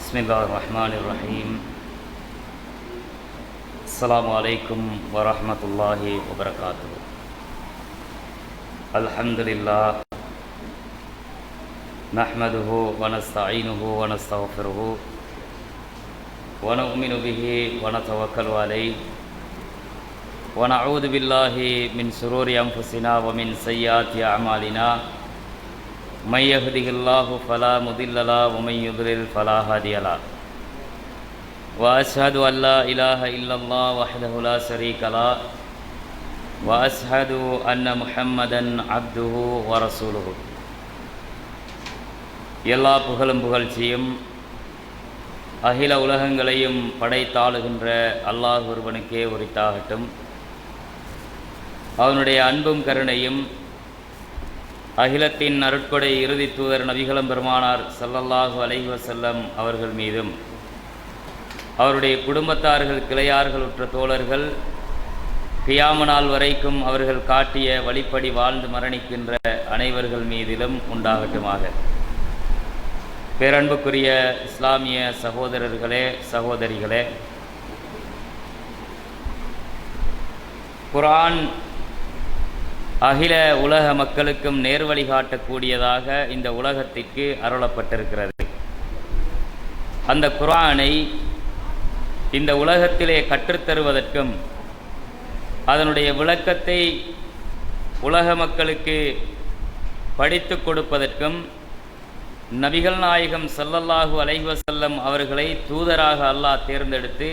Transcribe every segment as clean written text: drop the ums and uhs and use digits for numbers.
பிஸ்மில்லாஹிர்ரஹ்மானிர்ரஹீம். அஸ்ஸலாமு அலைக்கும் வரஹ்மத்துல்லாஹி வபரகாத்துஹு. அல்ஹம்துலில்லாஹ் நஹ்மதுஹு வ நஸ்தஈனுஹு வ நஸ்தக்ஃபிருஹு வ நு'மினு பிஹி வ நதவக்கலு அலைஹி வ நஊது பில்லாஹி மின் ஷுரூரி அன்ஃபுஸினா வ மின் ஸய்யிஆத்தி அஅமாலினா. மை யஹ்திஹில்லாஹு ஃபலா முதில்ல லஹு வ மை யுத்லில் ஃபலா ஹாதிய லஹு. வ அஷ்ஹது அன் லா இலாஹ இல்லல்லாஹ் வஹ்தஹு லா ஷரீக லஹு வ அஷ்ஹது அன்ன முஹம்மதன் அப்துஹு வ ரசூலுஹு. எல்லா புகழும் புகழ்ச்சியும் அகில உலகங்களையும் படைத்தாளுகின்ற அல்லாஹ் ஒருவனுக்கே உரித்தாகட்டும். அவனுடைய அன்பும் கருணையும் அகிலத்தின் அருட்கொடை இறுதி தூதர் நபிகளம் பெருமானார் ஸல்லல்லாஹு அலைஹி வஸல்லம் அவர்கள் மீதும், அவருடைய குடும்பத்தார்கள், கிளையார்கள், உற்ற தோழர்கள், கியாம நாள் வரைக்கும் அவர்கள் காட்டிய வழிப்படி வாழ்ந்து மரணிக்கின்ற அனைவர்கள் மீதிலும் உண்டாகட்டுமாக. பேரன்புக்குரிய இஸ்லாமிய சகோதரர்களே, சகோதரிகளே, குர்ஆன் அகில உலக மக்களுக்கும் நேர்வழி காட்டக்கூடியதாக இந்த உலகத்திற்கு அருளப்பட்டிருக்கிறது. அந்த குர்ஆனை இந்த உலகத்திலே கற்றுத்தருவதற்கும் அதனுடைய விளக்கத்தை உலக மக்களுக்கு படித்து கொடுப்பதற்கும் நபிகள் நாயகம் ஸல்லல்லாஹு அலைஹி வஸல்லம் அவர்களை தூதராக அல்லாஹ் தேர்ந்தெடுத்து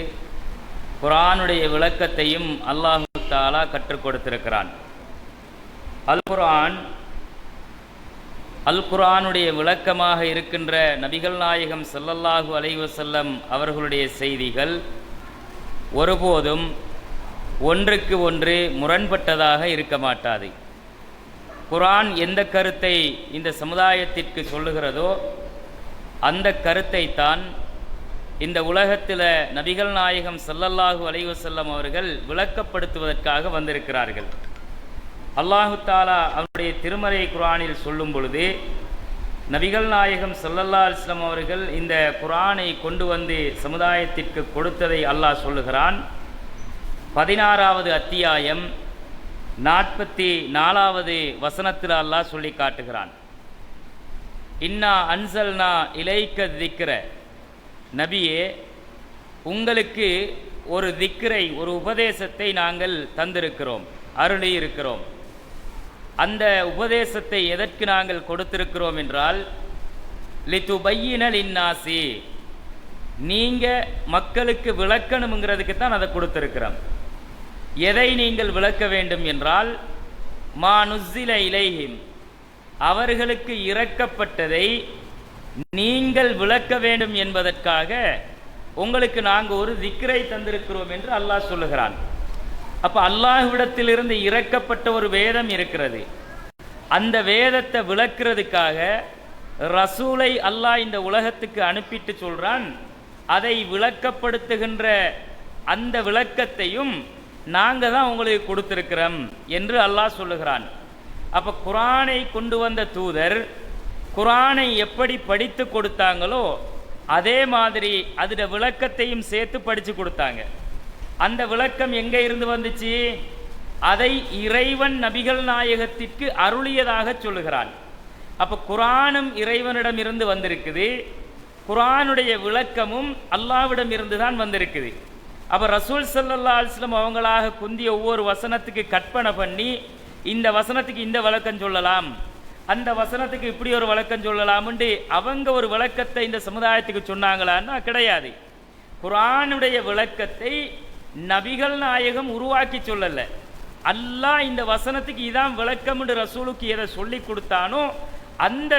குர்ஆனுடைய விளக்கத்தையும் அல்லாஹ் தஆலா கற்றுக் கொடுத்திருக்கிறான். அல் குர்ஆனுடைய விளக்கமாக இருக்கின்ற நபிகள் நாயகம் ஸல்லல்லாஹு அலைஹி வஸல்லம் அவர்களுடைய செய்திகள் ஒருபோதும் ஒன்றுக்கு ஒன்று முரண்பட்டதாக இருக்க மாட்டாது. குர்ஆன் எந்த கருத்தை இந்த சமுதாயத்திற்கு சொல்லுகிறதோ அந்த கருத்தை தான் இந்த உலகத்தில் நபிகள் நாயகம் ஸல்லல்லாஹு அலைஹி வஸல்லம் அவர்கள் விளக்கப்படுத்துவதற்காக வந்திருக்கிறார்கள். அல்லாஹு தஆலா அவருடைய திருமறை குர்ஆனில் சொல்லும் பொழுது நபிகள் நாயகம் ஸல்லல்லாஹு அலைஹி வஸல்லம் அவர்கள் இந்த குர்ஆனை கொண்டு வந்து சமுதாயத்திற்கு கொடுத்ததை அல்லாஹ் சொல்லுகிறான். 16வது அத்தியாயம் 44வது வசனத்தில் அல்லாஹ் சொல்லி காட்டுகிறான். இன்னா அன்சல்னா இலைக்க திக்ர, நபியே உங்களுக்கு ஒரு திக்ரை, ஒரு உபதேசத்தை நாங்கள் தந்திருக்கிறோம், அருளி இருக்கிறோம். அந்த உபதேசத்தை எதற்கு நாங்கள் கொடுத்திருக்கிறோம் என்றால், லிதுபையின லின்னாசி, நீங்கள் மக்களுக்கு விளக்கணுங்கிறதுக்கு தான் அதை கொடுத்திருக்கிறோம். எதை நீங்கள் விளக்க வேண்டும் என்றால், மா நுஸ்ஸில இலைஹிம், அவர்களுக்கு இறக்கப்பட்டதை நீங்கள் விளக்க வேண்டும் என்பதற்காக உங்களுக்கு நாங்கள் ஒரு திக்ரை தந்திருக்கிறோம் என்று அல்லாஹ் சொல்லுகிறான். அப்போ அல்லாஹ்விடத்திலிருந்து இறக்கப்பட்ட ஒரு வேதம் இருக்கிறது. அந்த வேதத்தை விளக்குறதுக்காக ரசூலை அல்லாஹ் இந்த உலகத்துக்கு அனுப்பிட்டு சொல்கிறான். அதை விளக்கப்படுத்துகின்ற அந்த விளக்கத்தையும் நாங்கள் தான் உங்களுக்கு கொடுத்திருக்கிறோம் என்று அல்லாஹ் சொல்லுகிறான். அப்போ குர்ஆனை கொண்டு வந்த தூதர் குர்ஆனை எப்படி படித்து கொடுத்தாங்களோ அதே மாதிரி அதோட விளக்கத்தையும் சேர்த்து படித்து கொடுத்தாங்க. அந்த விளக்கம் எங்கே இருந்து வந்துச்சு? அதை இறைவன் நபிகள் நாயகத்திற்கு அருளியதாக சொல்லுகிறான். அப்போ குர்ஆனும் இறைவனிடம் இருந்து வந்திருக்குது, குர்ஆனுடைய விளக்கமும் அல்லாஹ்விடம் இருந்து தான் வந்திருக்குது. அப்போ ரசூல் ஸல்லல்லாஹு அலைஹி வஸல்லம் அவங்களாக குந்திய ஒவ்வொரு வசனத்துக்கு கற்பனை பண்ணி இந்த வசனத்துக்கு இந்த விளக்கம் சொல்லலாம், அந்த வசனத்துக்கு இப்படி ஒரு விளக்கம் சொல்லலாம்னு அவங்க ஒரு விளக்கத்தை இந்த சமுதாயத்துக்கு சொன்னாங்களான்னா கிடையாது. குர்ஆனுடைய விளக்கத்தை நபிகள் நாயகம் உருவாக்கி சொல்லல. அல்லாஹ் இந்த வசனத்துக்கு இதான் விளக்கம் என்று ரசூலுக்கு எதை சொல்லி கொடுத்தானோ அந்த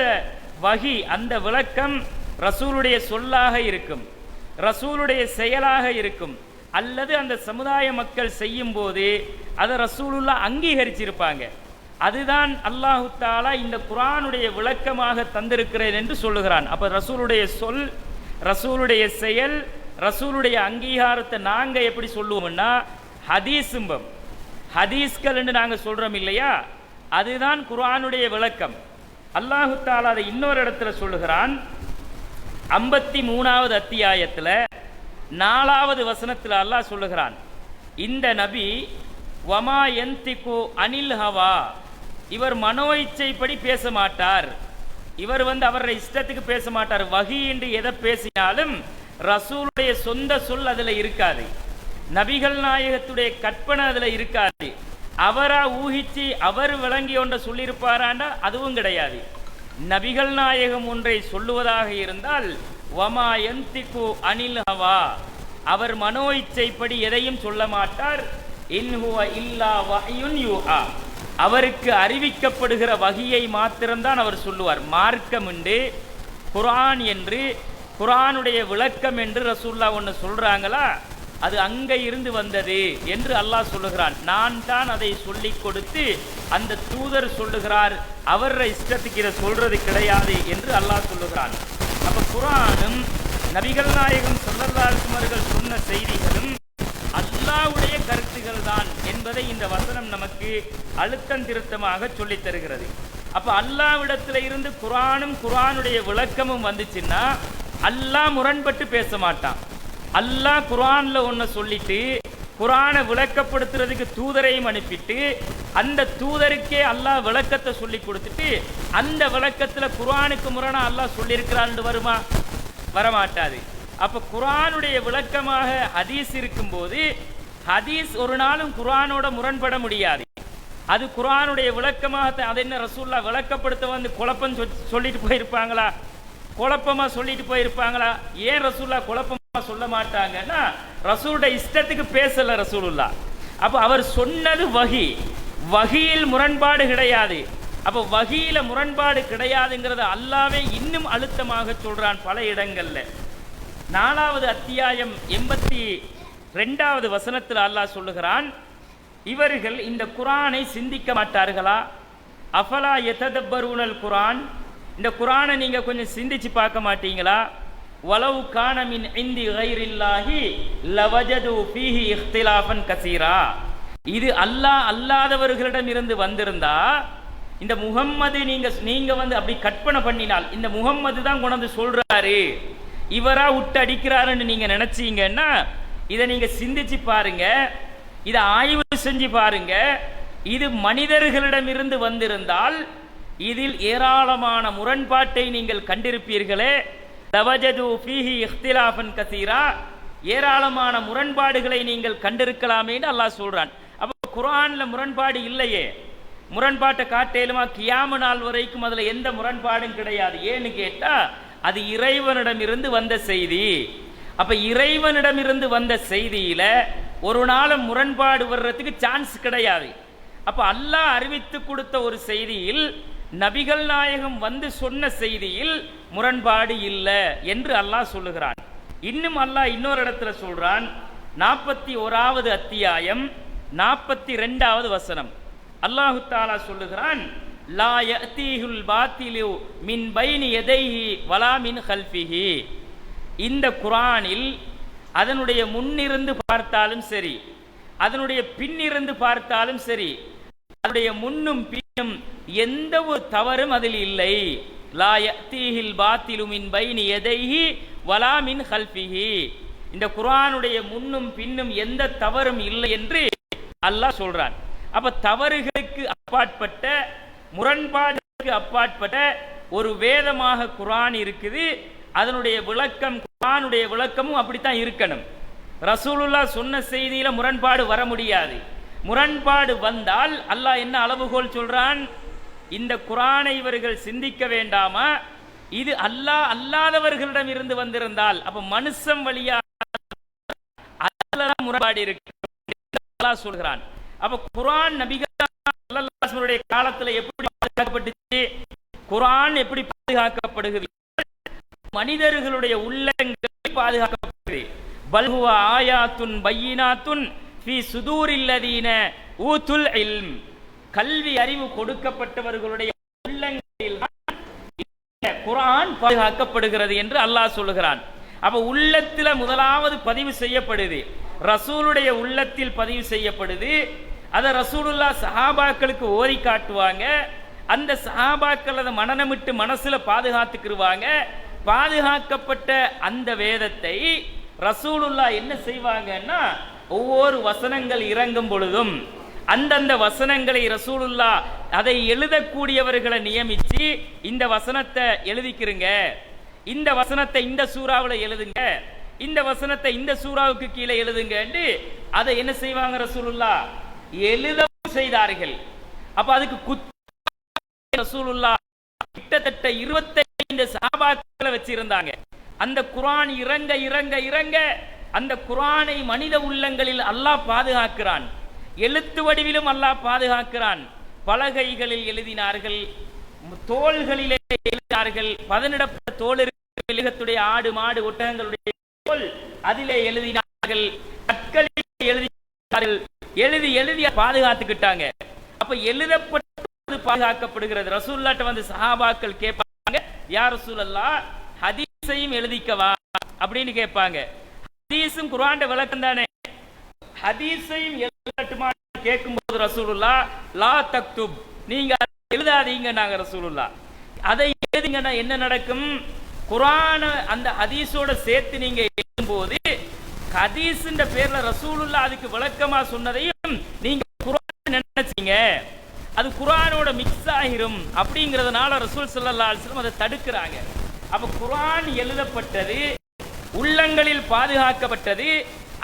வஹி, அந்த விளக்கம் ரசூலுடைய சொல்லாக இருக்கும், ரசூலுடைய செயலாக இருக்கும், அல்லது அந்த சமுதாய மக்கள் செய்யும் போது அதை ரசூலுல்லாஹ் அங்கீகரிச்சிருப்பாங்க. அதுதான் அல்லாஹு தஆலா இந்த குர்ஆனுடைய விளக்கமாக தந்திருக்கிறேன் என்று சொல்லுகிறான். அப்போ ரசூலுடைய சொல், ரசூலுடைய செயல், ரசூலுடைய அங்கீகாரத்தை நாங்கள் எப்படி சொல்லுவோம்னா ஹதீஸும்பம், ஹதீஸ்கள் என்று நாங்கள் சொல்கிறோம் இல்லையா, அதுதான் குர்ஆனுடைய விளக்கம். அல்லாஹு தஆலா அதை இன்னொரு இடத்துல சொல்லுகிறான். 53வது அத்தியாயத்தில் 4வது வசனத்தில் அல்லாஹ் சொல்லுகிறான், இந்த நபி வமா யந்திகு அனில் ஹவா, இவர் மனோ இச்சைப்படி பேச மாட்டார். இவர் அவருடைய இஷ்டத்துக்கு பேச மாட்டார். வஹி என்று எதை பேசினாலும் ரசூலுடைய சொந்த சொல் அதில் இருக்காது. நபிகள் நாயகத்துடைய கற்பனை அதில் இருக்காது. அவரா ஊகிச்சு அவர் விளங்கி ஒன்றை சொல்லியிருப்பாராண்டா அதுவும் கிடையாது. நபிகள் நாயகம் ஒன்றை சொல்லுவதாக இருந்தால் வமா யந்திகு அனில் ஹவா, அவர் மனோ இச்சைப்படி எதையும் சொல்ல மாட்டார். இன் ஹுவ இல்லா வஹ்யுன் யூஹா, அவருக்கு அறிவிக்கப்படுகிற வகியை மாத்திரம்தான் அவர் சொல்லுவார். மார்க்கம் என்று குர்ஆன் என்று குர்ஆனுடைய விளக்கம் என்று ரசூலுல்லாஹ் ஒன்று சொல்றாங்களா, அது அங்கே இருந்து வந்தது என்று அல்லாஹ் சொல்லுகிறான். நான் தான் அதை சொல்லி கொடுத்து அந்த தூதர் சொல்லுகிறார், அவர இஷ்டத்துக்கு இதை சொல்றது கிடையாது என்று அல்லாஹ் சொல்லுகிறான். அப்ப குர்ஆனும் நபிகள் நாயகம் ஸல்லல்லாஹு அலைஹி வஸல்லம் சொன்ன செய்திகளும் அல்லாஹ்வுடைய கருத்துகள் தான் என்பதை இந்த வசனம் நமக்கு அழுத்தம் திருத்தமாக சொல்லித் தருகிறது. அப்ப அல்லாஹ்விடத்தில் இருந்து குர்ஆனும் குர்ஆனுடைய விளக்கமும் வந்துச்சுன்னா அல்லாஹ் முரண்பட்டு பேச மாட்டான். அல்லாஹ் குர்ஆன்ல ஒன்றை சொல்லிட்டு குர்ஆனை விளக்கப்படுத்துறதுக்கு தூதரையும் அனுப்பிட்டு அந்த தூதருக்கே அல்லாஹ் விளக்கத்தை சொல்லி கொடுத்துட்டு அந்த விளக்கத்தில் குர்ஆனுக்கு முரணா அல்லாஹ் சொல்லியிருக்கிறான்னு வருமா? வரமாட்டாது. அப்ப குர்ஆனுடைய விளக்கமாக ஹதீஸ் இருக்கும்போது ஹதீஸ் ஒரு நாளும் குர்ஆனோட முரண்பட முடியாது. அது குர்ஆனுடைய விளக்கமாக. அது என்ன ரசூலுல்லாஹ் விளக்கப்படுத்த குழப்பம் சொல்லிட்டு போயிருப்பாங்களா? குழப்பமா சொல்லிட்டு போயிருப்பாங்களா? ஏன் ரசூலுல்லாஹ் குழப்பமா சொல்ல மாட்டாங்கன்னா ரசூலுடைய இஷ்டத்துக்கு பேசல ரசூலுல்லாஹ். அப்ப அவர் சொன்னது வஹி, வஹியில் முரண்பாடு கிடையாது. அப்ப வஹியில முரண்பாடு கிடையாதுங்கிறத அல்லாஹ்வே இன்னும் அழுத்தமாக சொல்றான் பல இடங்கள்ல. 4வது அத்தியாயம் 82வது வசனத்தில் அல்லாஹ் சொல்லுகிறான், இவர்கள் இந்த குர்ஆனை சிந்திக்க மாட்டார்களா? அஃபலா யததப்பரூனல் குர்ஆன், இந்த குர்ஆனை நீங்க கொஞ்சம் சிந்திச்சு பார்க்க மாட்டீங்களா? வலவ் கான மின் இந்தி கைரில்லாஹி லவஜது ஃபீஹி இக்திலாஃபன் கஸீரா, இது அல்லாஹ் அல்லாதவர்களிடம் இருந்து வந்திருந்தா இந்த முஹம்மது நீங்க அப்படி கற்பனை பண்ணினால் இந்த முஹம்மது தான் கொண்டு சொல்றாரு, இவரா விட்டு அடிக்கிறாருன்னு நீங்க நினைச்சீங்கன்னா இதை நீங்க சிந்திச்சு பாருங்க, இதை ஆய்வு செஞ்சு பாருங்க. இது மனிதர்களிடம் இருந்து வந்திருந்தால் இதில் ஏராளமான முரண்பாட்டை நீங்கள் கண்டிருப்பீர்களே. லவஜது ஃபீஹி இக்திலாஃபன் கஸீரா, ஏராளமான முரண்பாடுகளை நீங்கள் கண்டிருக்கலாமேன்னு அல்லாஹ் சொல்றான். அப்ப குர்ஆன்ல முரண்பாடு இல்லையே, முரண்பாட்டை காட்டேலுமா? கியாம நாள் வரைக்கும் அதுல எந்த முரண்பாடும் கிடையாது. ஏன்னு கேட்டா அது இறைவனிடமிருந்து வந்த செய்தி. அப்ப இறைவனிடமிருந்து வந்த செய்தியில ஒரு நாளும் முரண்பாடு வர்றதுக்கு சான்ஸ் கிடையாது. அப்ப அல்லாஹ் அறிவித்து கொடுத்த ஒரு செய்தியில் நபிகள் நாயகம் சொன்ன செய்தியில் முரண்பாடு இல்லை என்று அல்லாஹ் சொல்லுகிறான். இன்னும் அல்லாஹ் இன்னொரு இடத்துல சொல்றான், 41வது அத்தியாயம் 42வது வசனம் அல்லாஹு தஆலா சொல்லுகிறான், லா யஅதீஹுல் பாத்திலு மின் பைனி யதைஹி வலா மின் கல்ஃபிஹி. இந்த குர்ஆனில் அதனுடைய முன்னிருந்து பார்த்தாலும் சரி, அதனுடைய பின்னிருந்து பார்த்தாலும் சரி, அதனுடைய முன்னும் பின்னும் எந்த ஒரு தவறும் அதில் இல்லை. லா யஅதீஹில் பாத்திலு மின் பைனி யதைஹி வலா மின் கல்ஃபிஹி, இந்த குர்ஆனுடைய முன்னும் பின்னும் எந்த தவறும் இல்லை என்று அல்லாஹ் சொல்றான். அப்ப தவறுகளுக்கு அப்பாற்பட்ட முரண்பாடுகளுக்கு அப்பாற்பட்ட ஒரு வேதமாக குர்ஆன் இருக்குது. அதனுடைய விளக்கம், குர்ஆனுடைய விளக்கமும் அப்படித்தான் இருக்கணும். ரசூலுல்லாஹ் சொன்ன செய்தியில முரண்பாடு வர முடியாது. முரண்பாடு வந்தால் அல்லாஹ் என்ன அளவுகோல் சொல்றான்? இந்த குர்ஆனை இவர்கள் சிந்திக்க வேண்டாமா? இது அல்லாஹ் அல்லாதவர்களிடம் இருந்து வந்திருந்தால் அப்ப மனுஷன் வழியா முரண்பாடு இருக்கு அல்லாஹ் சொல்கிறான். அப்ப குர்ஆன் நபிகள் ஸல்லல்லாஹு அலைஹி வஸல்லம் காலத்துல எப்படி பாதுகாக்கப்பட்டுச்சு? குர்ஆன் எப்படி பாதுகாக்கப்படுகிறது? மனிதர்களுடைய உள்ளங்களை பாதுகாக்கப்படுகிறது. பல்ஹுவ ஆயாத்துன் பையினாத்துன் ஃபீ சுதூரில்லதீன ஊதுல் இல்ம், கல்வி அறிவு கொடுக்கப்பட்டவர்களுடைய உள்ளங்களில் குர்ஆன் பாதுகாக்கப்படுகிறது என்று அல்லாஹ் சொல்லுகிறான். அப்ப உள்ளத்துல முதலாவது பதிவு செய்யப்படுது, ரசூலுடைய உள்ளத்தில் பதிவு செய்யப்படுது. அதை ரசூலுல்லாஹ் சஹாபாக்களுக்கு ஓதி காட்டுவாங்க. அந்த சஹாபாக்கள் அதை மனநமிட்டு மனசுல பாதுகாத்துக்கிருவாங்க. பாதுகாக்கப்பட்ட அந்த வேதத்தை ரசூலுல்லாஹ் என்ன செய்வாங்கன்னா, ஒவ்வொரு வசனங்கள் இறங்கும் பொழுதும் அந்தந்த வசனங்களை ரசூலுல்லாஹ் அதை எழுதக்கூடியவர்களை நியமிச்சு, இந்த வசனத்தை எழுதிக்கிறங்க, இந்த வசனத்தை இந்த சூறாவில் எழுதுங்க, இந்த வசனத்தை இந்த சூறாவுக்கு கீழே எழுதுங்க என்று அதை என்ன செய்வாங்க ரசூலுல்லாஹ் எழுத செய்தார்கள். அப்ப அதுக்கு ரசூலுல்லாஹ் கிட்டத்தட்ட 25 சஹாபாக்களை வச்சிருந்தாங்க. அந்த குர்ஆன் இறங்க இறங்க இறங்க அந்த குர்ஆனை மனித உள்ளங்களில் அல்லாஹ் பாதுகாக்கிறான், எழுத்து வடிவிலும் அல்லாஹ் பாதுகாக்கிறான். பலகைகளில் எழுதினார்கள், தோள்களிலே எழுதினார்கள், பதனிடப்பட்ட தோல் இருக்கிற ஆடு மாடு ஒட்டகங்களுடைய தோல் அதிலே எழுதினார்கள், கற்களில் எழுதினார்கள், எழுதி எழுதி பாதுகாத்துக்கிட்டாங்க. அப்ப எழுதப்பட்டு பாதுகாக்கப்படுகிறது. ரசூலுல்லாஹ்ட்ட வந்து சஹாபாக்கள் கேட்பாங்க, யா ரசூலல்லாஹ் ஹதீஸையும் எழுதிக்கவா அப்படின்னு கேட்பாங்க. ஹதீஸும் குர்ஆன் விளக்கம் தானே, ஹதீஸையும் எழுதட்டுமா கேட்கும்போது ரசூலுல்லாஹ் லா தக்துப், நீங்க எழுதாதீங்க. நாங்க ரசூலுல்லாஹ் அதை எழுதிங்கன்னா என்ன நடக்கும், குர்ஆன அந்த ஹதீஸோட சேர்த்து நீங்க எழுதும்போது ஹதீஸ்ன்ற பேர்ல ரசூலுல்லாஹ் அதுக்கு விளக்கமா சொன்னதையும் நீங்க குர்ஆன் நினைச்சீங்க, அது குர்ஆனோட மிக்ஸ் ஆகிரும். அப்படிங்கிறதுனால ரசூல் ஸல்லல்லாஹு அலைஹி வஸல்லம் அதை தடுக்கிறாங்க. அப்ப குர்ஆன் எழுதப்பட்டது, உள்ளங்களில் பாதுகாக்கப்பட்டது,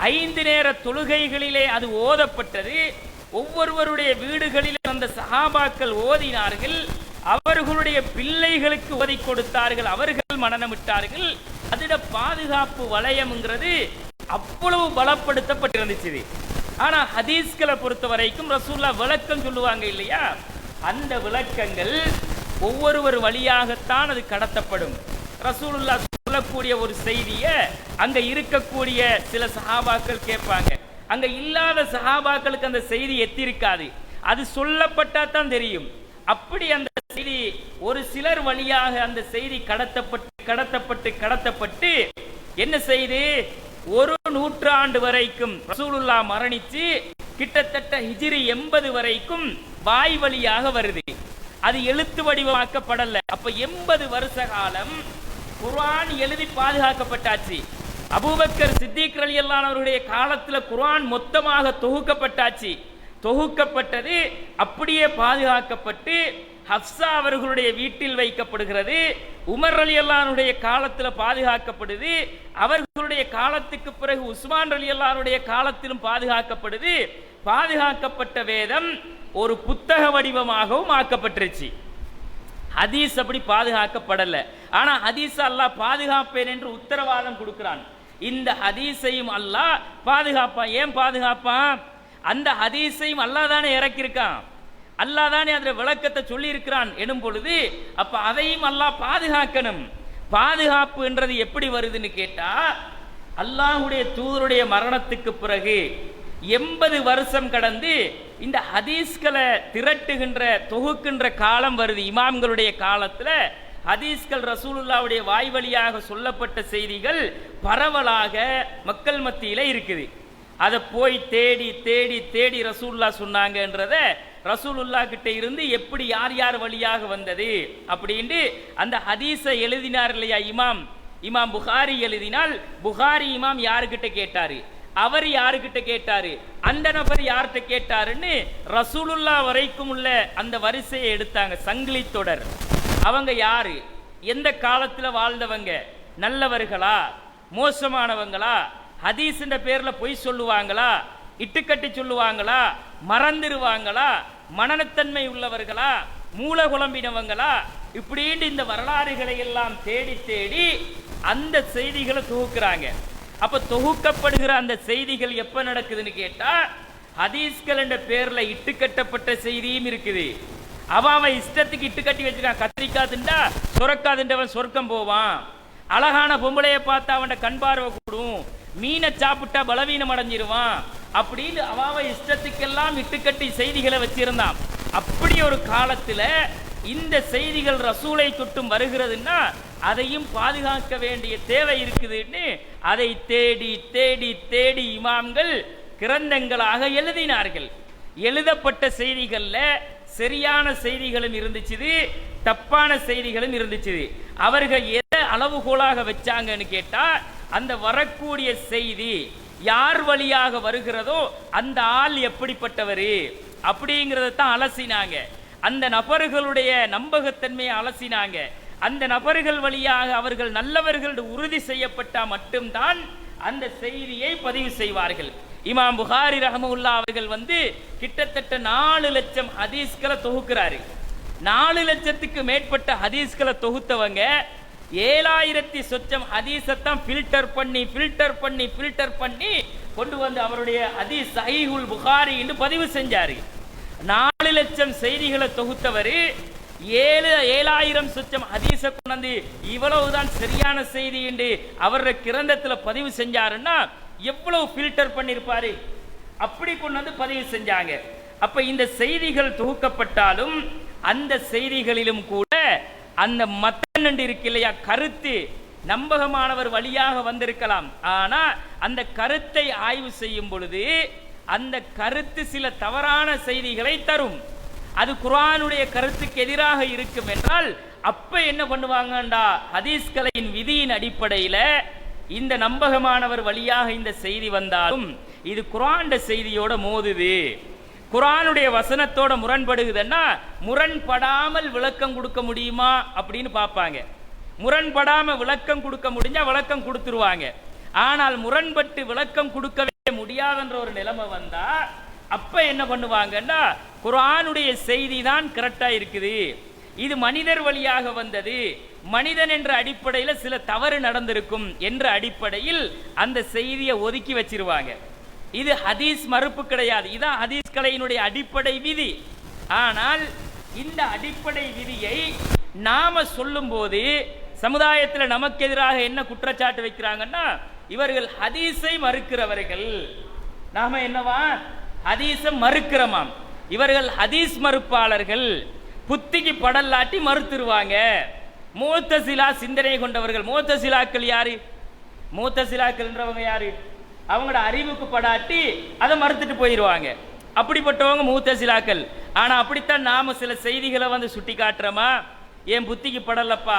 5 நேர தொழுகைகளிலே அது ஓதப்பட்டது, ஒவ்வொருவருடைய வீடுகளில் அந்த சஹாபாக்கள் ஓதினார்கள், அவர்களுடைய பிள்ளைகளுக்கு ஓதி கொடுத்தார்கள், அவர்கள் மனனமிட்டார்கள். அதோட பாதுகாப்பு வளையம்ங்கிறது அவ்வளவு பலப்படுத்தப்பட்டிருந்துச்சு. ஆனா ஹதீஸ்களை பொறுத்த வரைக்கும் ரசூலுல்லாஹ் விளக்கம் சொல்லுவாங்க இல்லையா, அந்த விளக்கங்கள் ஒவ்வொருவர் வழியாகத்தான் அது கடத்தப்படும். ரசூலுல்லாஹ் சொல்லக்கூடிய ஒரு செய்தியை அங்க இருக்கக்கூடிய சில சஹாபாக்கள் கேட்பாங்க, அங்க இல்லாத சஹாபாக்களுக்கு அந்த செய்தி எத்திருக்காது, அது சொல்லப்பட்டா தான் தெரியும். அப்படி அந்த செய்தி ஒரு சிலர் வழியாக அந்த செய்தி கடத்தப்பட்டு என்ன செய்து, ஒரு நூற்றாண்டு வரைக்கும் ரசூலுல்லாஹ் மரணிச்சு கிட்டத்தட்ட ஹிஜ்ரி 80 வரைக்கும் வாய் வழியாக வருது, அது எழுத்து வடிவமாக்கப்படல. அப்ப 80 வருஷ காலம் குர்ஆன் எழுதி பாதுகாக்கப்பட்டாச்சு. அபூபக்கர் சித்திக் ரலியல்லாஹு அவருடைய காலத்துல குர்ஆன் மொத்தமாக தொகுக்கப்பட்டாச்சு. தொகுக்கப்பட்டது அப்படியே பாதுகாக்கப்பட்டு ஹப்ஸா அவர்களுடைய வீட்டில் வைக்கப்படுகிறது. உமர் ரலியல்லாஹுடைய காலத்தில் பாதுகாக்கப்படுது, அவர்களுடைய காலத்துக்கு பிறகு உஸ்மான் ரலியல்லாஹுடைய காலத்திலும் பாதுகாக்கப்படுது. பாதுகாக்கப்பட்ட வேதம் ஒரு புத்தக வடிவமாகவும் ஆக்கப்பட்டுருச்சு. ஹதீஸ் அப்படி பாதுகாக்கப்படல. ஆனா ஹதீஸ் அல்லாஹ் பாதுகாப்பேன் என்று உத்தரவாதம் கொடுக்கிறான். இந்த ஹதீஸையும் அல்லாஹ் பாதுகாப்பான். ஏன் பாதுகாப்பான்? அந்த ஹதீஸையும் அல்லாஹ் தானே இறக்கியிருக்கான், அல்லாஹ் தானே அதில் விளக்கத்தை சொல்லி இருக்கிறான் எனும் பொழுது அப்ப அதையும் அல்லாஹ் பாதுகாக்கணும். பாதுகாப்பு என்றது எப்படி வருதுன்னு கேட்டா, அல்லாஹ்வுடைய தூதருடைய மரணத்துக்கு பிறகு 80 வருஷம் கடந்து இந்த ஹதீஸ்களை திரட்டுகின்ற தொகுக்கின்ற காலம் வருது. இமாம்களுடைய காலத்துல ஹதீஸ்கள் ரசூலுல்லாஹ்வுடைய வாய் வழியாக சொல்லப்பட்ட செய்திகள் பரவலாக மக்கள் மத்தியில இருக்குது. அதை போய் தேடி தேடி தேடி ரசூலுல்லாஹ் சொன்னாங்கன்றத ரசூலுல்லாஹ் கிட்ட இருந்து எப்படி யார் யார் வழியாக வந்தது அப்படின்னு அந்த ஹதீஸை எழுதினார் இல்லையா இமாம் புகாரி எழுதினால், புகாரி இமாம் யாருக்கிட்ட கேட்டாரு, அவர் யாருக்கிட்ட கேட்டாரு, அந்த நபர் யார்கிட்ட கேட்டாருன்னு ரசூலுல்லாஹ் வரைக்கும் உள்ள அந்த வரிசையை எடுத்தாங்க. சங்கிலி தொடர். அவங்க யாரு, எந்த காலத்துல வாழ்ந்தவங்க, நல்லவர்களா மோசமானவங்களா, ஹதீஸ்ன்ற பேர்ல பொய் சொல்லுவாங்களா, இட்டுக்கட்டி சொல்லுவாங்களா, மறந்துருவாங்களா, மனநத்தன்மை உள்ளவர்களா, மூல குழம்பினவங்களா, இப்படின்னு இந்த வரலாறுகளை எல்லாம் தேடி தேடி அந்த செய்திகளை தொகுக்கிறாங்க. அப்ப தொகுக்கப்படுகிற அந்த செய்திகள் எப்ப நடக்குதுன்னு கேட்டா, ஹதீஸ்கள் என்ற பேர்ல இட்டுக்கட்டப்பட்ட செய்தியும் இருக்குது. அவன் இஷ்டத்துக்கு இட்டுக்கட்டி வச்சிருக்கான். கத்திரிக்காய் திண்டா சுரக்கா திண்டவன் சொர்க்கம் போவான், அழகான பொம்பளைய பார்த்தா அவன் கண் பார்வை கூடும், மீனை சாப்பிட்டா பலவீனம் அடைஞ்சிருவான் அப்படின்னு அவன் இஷ்டத்துக்கெல்லாம் இட்டுக்கட்டி செய்திகளை வச்சிருந்தான். அப்படி ஒரு காலத்துல இந்த செய்திகள் ரசூலை தொட்டும் வருகிறதுன்னா அதையும் பாதுகாக்க வேண்டிய தேவை இருக்குதுன்னு அதை தேடி தேடி தேடி இமாம்கள் கிரந்தங்களாக எழுதினார்கள். எழுதப்பட்ட செய்திகள்ல சரியான செய்திகளும் இருந்துச்சு, தப்பான செய்திகளும் இருந்துச்சு. அவர்கள் எதை அளவுகோலாக வச்சாங்கன்னு கேட்டா, அந்த வரக்கூடிய செய்தி யார் வழியாக வருகிறதோ அந்த ஆள் எப்படிப்பட்டவர் அப்படிங்கிறத தான் அலசினாங்க. அந்த நபர்களுடைய நம்பகத்தன்மையை அலசினாங்க. அந்த நபர்கள் வழியாக அவர்கள் நல்லவர்கள் உறுதி செய்யப்பட்டால் மட்டும்தான் அந்த செய்தியை பதிவு செய்வார்கள். இமாம் புகாரி ரஹ்மத்துல்லாஹி அவர்கள் கிட்டத்தட்ட 4 லட்சம் ஹதீஸ்களை தொகுக்கிறாரு. 4 லட்சத்துக்கு மேற்பட்ட ஹதீஸ்களை தொகுத்தவங்க 7000 சொச்சம் ஹதீஸத்தான் ஃபில்டர் பண்ணி கொண்டு வந்து அவருடைய ஹதீஸ் சஹீஹுல் புகாரி என்று பதிவு செஞ்சாரு. 4 லட்சம் செய்திகளை தொகுத்தவர் 7000 சொச்சம் ஹதீஸை கொண்டு இவ்வளவுதான் சரியான செய்தி என்று அவருடைய கிரந்தத்தில் பதிவு செஞ்சாருன்னா எவ்வளவு ஃபில்டர் பண்ணிருப்பாரு. அப்படி கொண்டு வந்து பதிவு செஞ்சாங்க. அப்ப இந்த செய்திகள் தொகுக்கப்பட்டாலும் அந்த செய்திகளிலும் கூட அந்த மத்தன் இருக்கு இல்லையா, கருத்து நம்பகமானவர் வழியாக வந்திருக்கலாம். ஆனா அந்த கருத்தை ஆய்வு செய்யும் பொழுது அந்த கருத்து சில தவறான செய்திகளை தரும். அது குர்ஆனுடைய கருத்துக்கு எதிராக இருக்கும் என்றால் அப்ப என்ன பண்ணுவாங்கண்டா, ஹதீஸ்களின் விதியின் அடிப்படையில் இந்த நம்பகமானவர் வழியாக இந்த செய்தி வந்தாலும் இது குர்ஆன் செய்தியோட மோதுது, குர்ஆனுடைய வசனத்தோட முரண்படுகுதுன்னா முரண்படாமல் விளக்கம் கொடுக்க முடியுமா அப்படின்னு பார்ப்பாங்க. முரண்படாம விளக்கம் கொடுக்க முடிஞ்சா விளக்கம் கொடுத்துருவாங்க. ஆனால் முரண்பட்டு விளக்கம் கொடுக்கவே முடியாதுன்ற ஒரு நிலைமை வந்தா அப்ப என்ன பண்ணுவாங்கன்னா, குர்ஆனுடைய செய்தி தான் கரெக்டா இருக்குது, இது மனிதர் வழியாக வந்தது, மனிதன் என்ற அடிப்படையில் சில தவறு நடந்திருக்கும் என்ற அடிப்படையில் அந்த செய்தியை ஒதுக்கி வச்சிருவாங்க. இது ஹதீஸ் மறுப்பு கிடையாது, இதான் ஹதீஸ் கலையினுடைய அடிப்படை விதி. ஆனால் இந்த அடிப்படை விதியை நாம சொல்லும் போது சமுதாயத்தில் நமக்கு எதிராக என்ன குற்றச்சாட்டு வைக்கிறாங்கன்னா, இவர்கள் ஹதீஸை மறுக்கிறவர்கள், நாம என்னவா ஹதீஸை மறுக்கிறோமாம், இவர்கள் ஹதீஸ் மறுப்பாளர்கள், புத்திக்கு படலாட்டி மறுத்துருவாங்க. முஅ்தஸிலா சிந்தனை கொண்டவர்கள். முஅ்தஸிலாக்கள் யாரு? முஅ்தஸிலாக்கள் என்றவங்க யாரு? அவங்களோட அறிவுக்கு படாட்டி அதை மறுத்துட்டு போயிடுவாங்க. அப்படிப்பட்டவங்க முஅ்தஸிலாக்கள். ஆனா அப்படித்தான் நாம சில செய்திகளை சுட்டி காட்டுறோமா, என் புத்திக்கு படலப்பா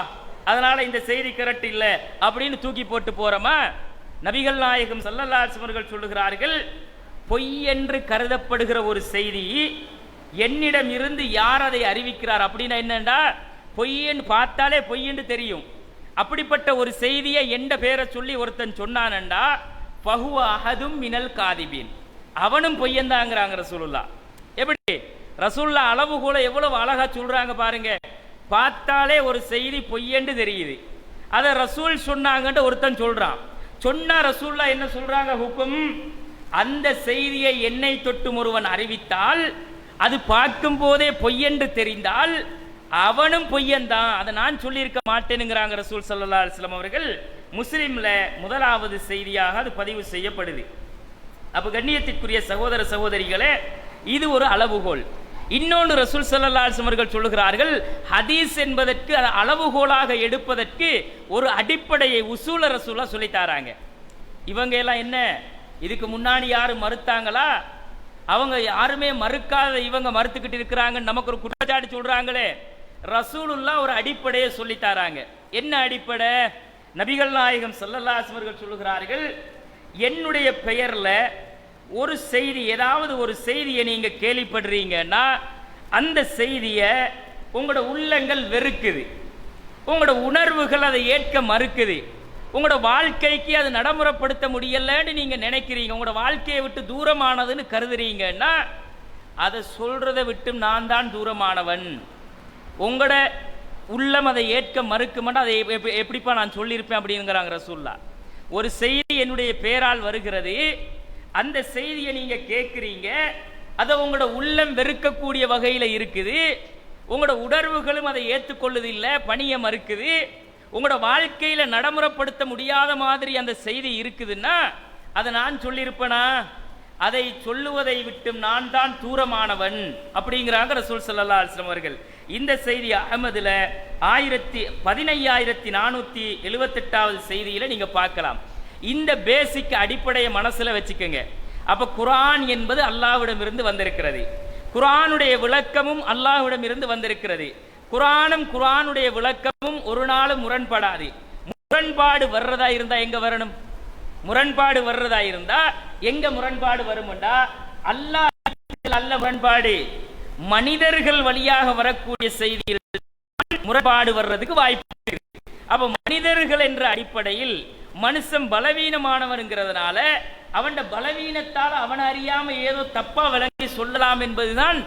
அதனால இந்த செய்தி கரெக்ட் இல்லை அப்படின்னு தூக்கி போட்டு போறோமா? நபிகள் நாயகம் ஸல்லல்லாஹு அலைஹி வஸல்லம் அவர்கள் சொல்லுகிறார்கள், பொய் என்று கருதப்படுகிற ஒரு செய்தி என்னிடம் இருந்து யார் அதை அறிவிக்கிறார் அப்படின்னா என்னண்டா, பொய்யன்னு பார்த்தாலே பொய்யன்னு தெரியும். அப்படிப்பட்ட ஒரு செய்தியை எந்த பேரை சொல்லி ஒருத்தன் சொன்னானண்டா ஃபஹுவ அஹதும் மினல் காதிபீன், அவனும் பொய்யந்தாங்கிறாங்க ரசூலுல்லாஹ். எப்படி ரசூலுல்லாஹ் அளவுகோலை எவ்வளவு அழகா சொல்றாங்க பாருங்க. பார்த்தாலே ஒரு செய்தி பொய்யன்னு தெரியுது, அதை ரசூல் சொன்னாங்கன்னு ஒருத்தன் சொல்றான். சொன்னா ரசூலுல்லாஹ் என்ன சொல்றாங்க ஹுக்கும், அந்த செய்தியை என்னை தொட்டும் ஒருவன் அறிவித்தால் அது பார்க்கும் போதே பொய்யென்று தெரிந்தால் அவனும் பொய்யன்தான், அதை நான் சொல்லியிருக்க மாட்டேனுங்கிறாங்க ரசூல் ஸல்லல்லாஹு அலைஹி வஸல்லம் அவர்கள். முஸ்லிம்ல முதலாவது செய்தியாக அது பதிவு செய்யப்படுது. அப்ப கண்ணியத்திற்குரிய சகோதர சகோதரிகளே, இது ஒரு அளவுகோல். இன்னொன்று ரசூல் ஸல்லல்லாஹு அலைஹி வஸல்லம் அவர்கள் சொல்லுகிறார்கள், ஹதீஸ் என்பதற்கு அளவுகோலாக எடுப்பதற்கு ஒரு அடிப்படையை உசூல ரசூலா சொல்லித்தாராங்க. இவங்க எல்லாம் என்ன இதுக்கு முன்னாடி யாரும் மறுத்தாங்களா? அவங்க யாருமே மறுக்காத இவங்க மறுத்துக்கிட்டு இருக்கிறாங்கன்னு நமக்கு ஒரு குற்றச்சாட்டு சொல்றாங்களே. ரசூலுல்லாஹ் ஒரு அடிப்படையை சொல்லித்தாராங்க. என்ன அடிப்படை? நபிகள் நாயகம் ஸல்லல்லாஹு அலைஹி வஸல்லம் அவர்கள் சொல்லுகிறார்கள், என்னுடைய பெயர்ல ஒரு செய்தி, ஏதாவது ஒரு செய்தியை நீங்க கேள்விப்படுறீங்கன்னா அந்த செய்தியை உங்களோட உள்ளங்கள் வெறுக்குது, உங்களோட உணர்வுகள் அதை ஏற்க மறுக்குது, உங்களோட வாழ்க்கைக்கு அது நடைமுறைப்படுத்த முடியலன்னு நீங்க நினைக்கிறீங்க, உங்களோட வாழ்க்கையை விட்டு தூரமானதுன்னு கருதுறீங்கன்னா அதை சொல்றதை விட்டு நான் தான் தூரமானவன். உங்களோட உள்ளம் அதை ஏற்க மறுக்குமென்னா அதை எப்படிப்பா நான் சொல்லியிருப்பேன் அப்படிங்கிறாங்க ரசூலுல்லாஹ். ஒரு செய்தி என்னுடைய பேரால் வருகிறது, அந்த செய்தியை நீங்க கேட்குறீங்க, அதை உங்களோட உள்ளம் வெறுக்கக்கூடிய வகையில் இருக்குது, உங்களோட உணர்வுகளும் அதை ஏற்றுக்கொள்ளுது இல்லை, பணியை மறுக்குது, உங்களோட வாழ்க்கையில நடைமுறைப்படுத்த முடியாத மாதிரி அந்த செய்தி இருக்குதுன்னா அதை நான் சொல்லியிருப்பேனா? அதை சொல்லுவதை விட்டு நான் தான் தூரமானவன் அப்படிங்கிறாங்க ரசூல் ஸல்லல்லாஹு அலைஹி வஸல்லம் அவர்கள். இந்த செய்தி அஹ்மதுல 15478வது செய்தியில நீங்க பார்க்கலாம். இந்த பேசிக் அடிப்படையை மனசுல வச்சுக்கோங்க. அப்ப குர்ஆன் என்பது அல்லாஹ்விடமிருந்து வந்திருக்கிறது, குர்ஆனுடைய விளக்கமும் அல்லாஹ்விடமிருந்து வந்திருக்கிறது. குர்ஆனும் குர்ஆனுடைய விளக்கமும் ஒரு நாளும் முரண்படாது. முரண்பாடு வர்றதா இருந்தா எங்க வரணும்? முரண்பாடு வர்றதா இருந்தா எங்க முரண்பாடு வரும்டா, அல்லாஹ் அல்ல முரண்பாடு, மனிதர்கள் வழியாக வரக்கூடிய செய்தியில் முரண்பாடு வர்றதுக்கு வாய்ப்பு இருக்கு. அப்ப மனிதர்கள் என்ற அடிப்படையில் மனுஷன் பலவீனமானவன்ங்கிறதுனால அவன் பலவீனத்தால் அவன் அறியாம ஏதோ தப்பா விளங்கி சொல்லலாம் என்பதுதான்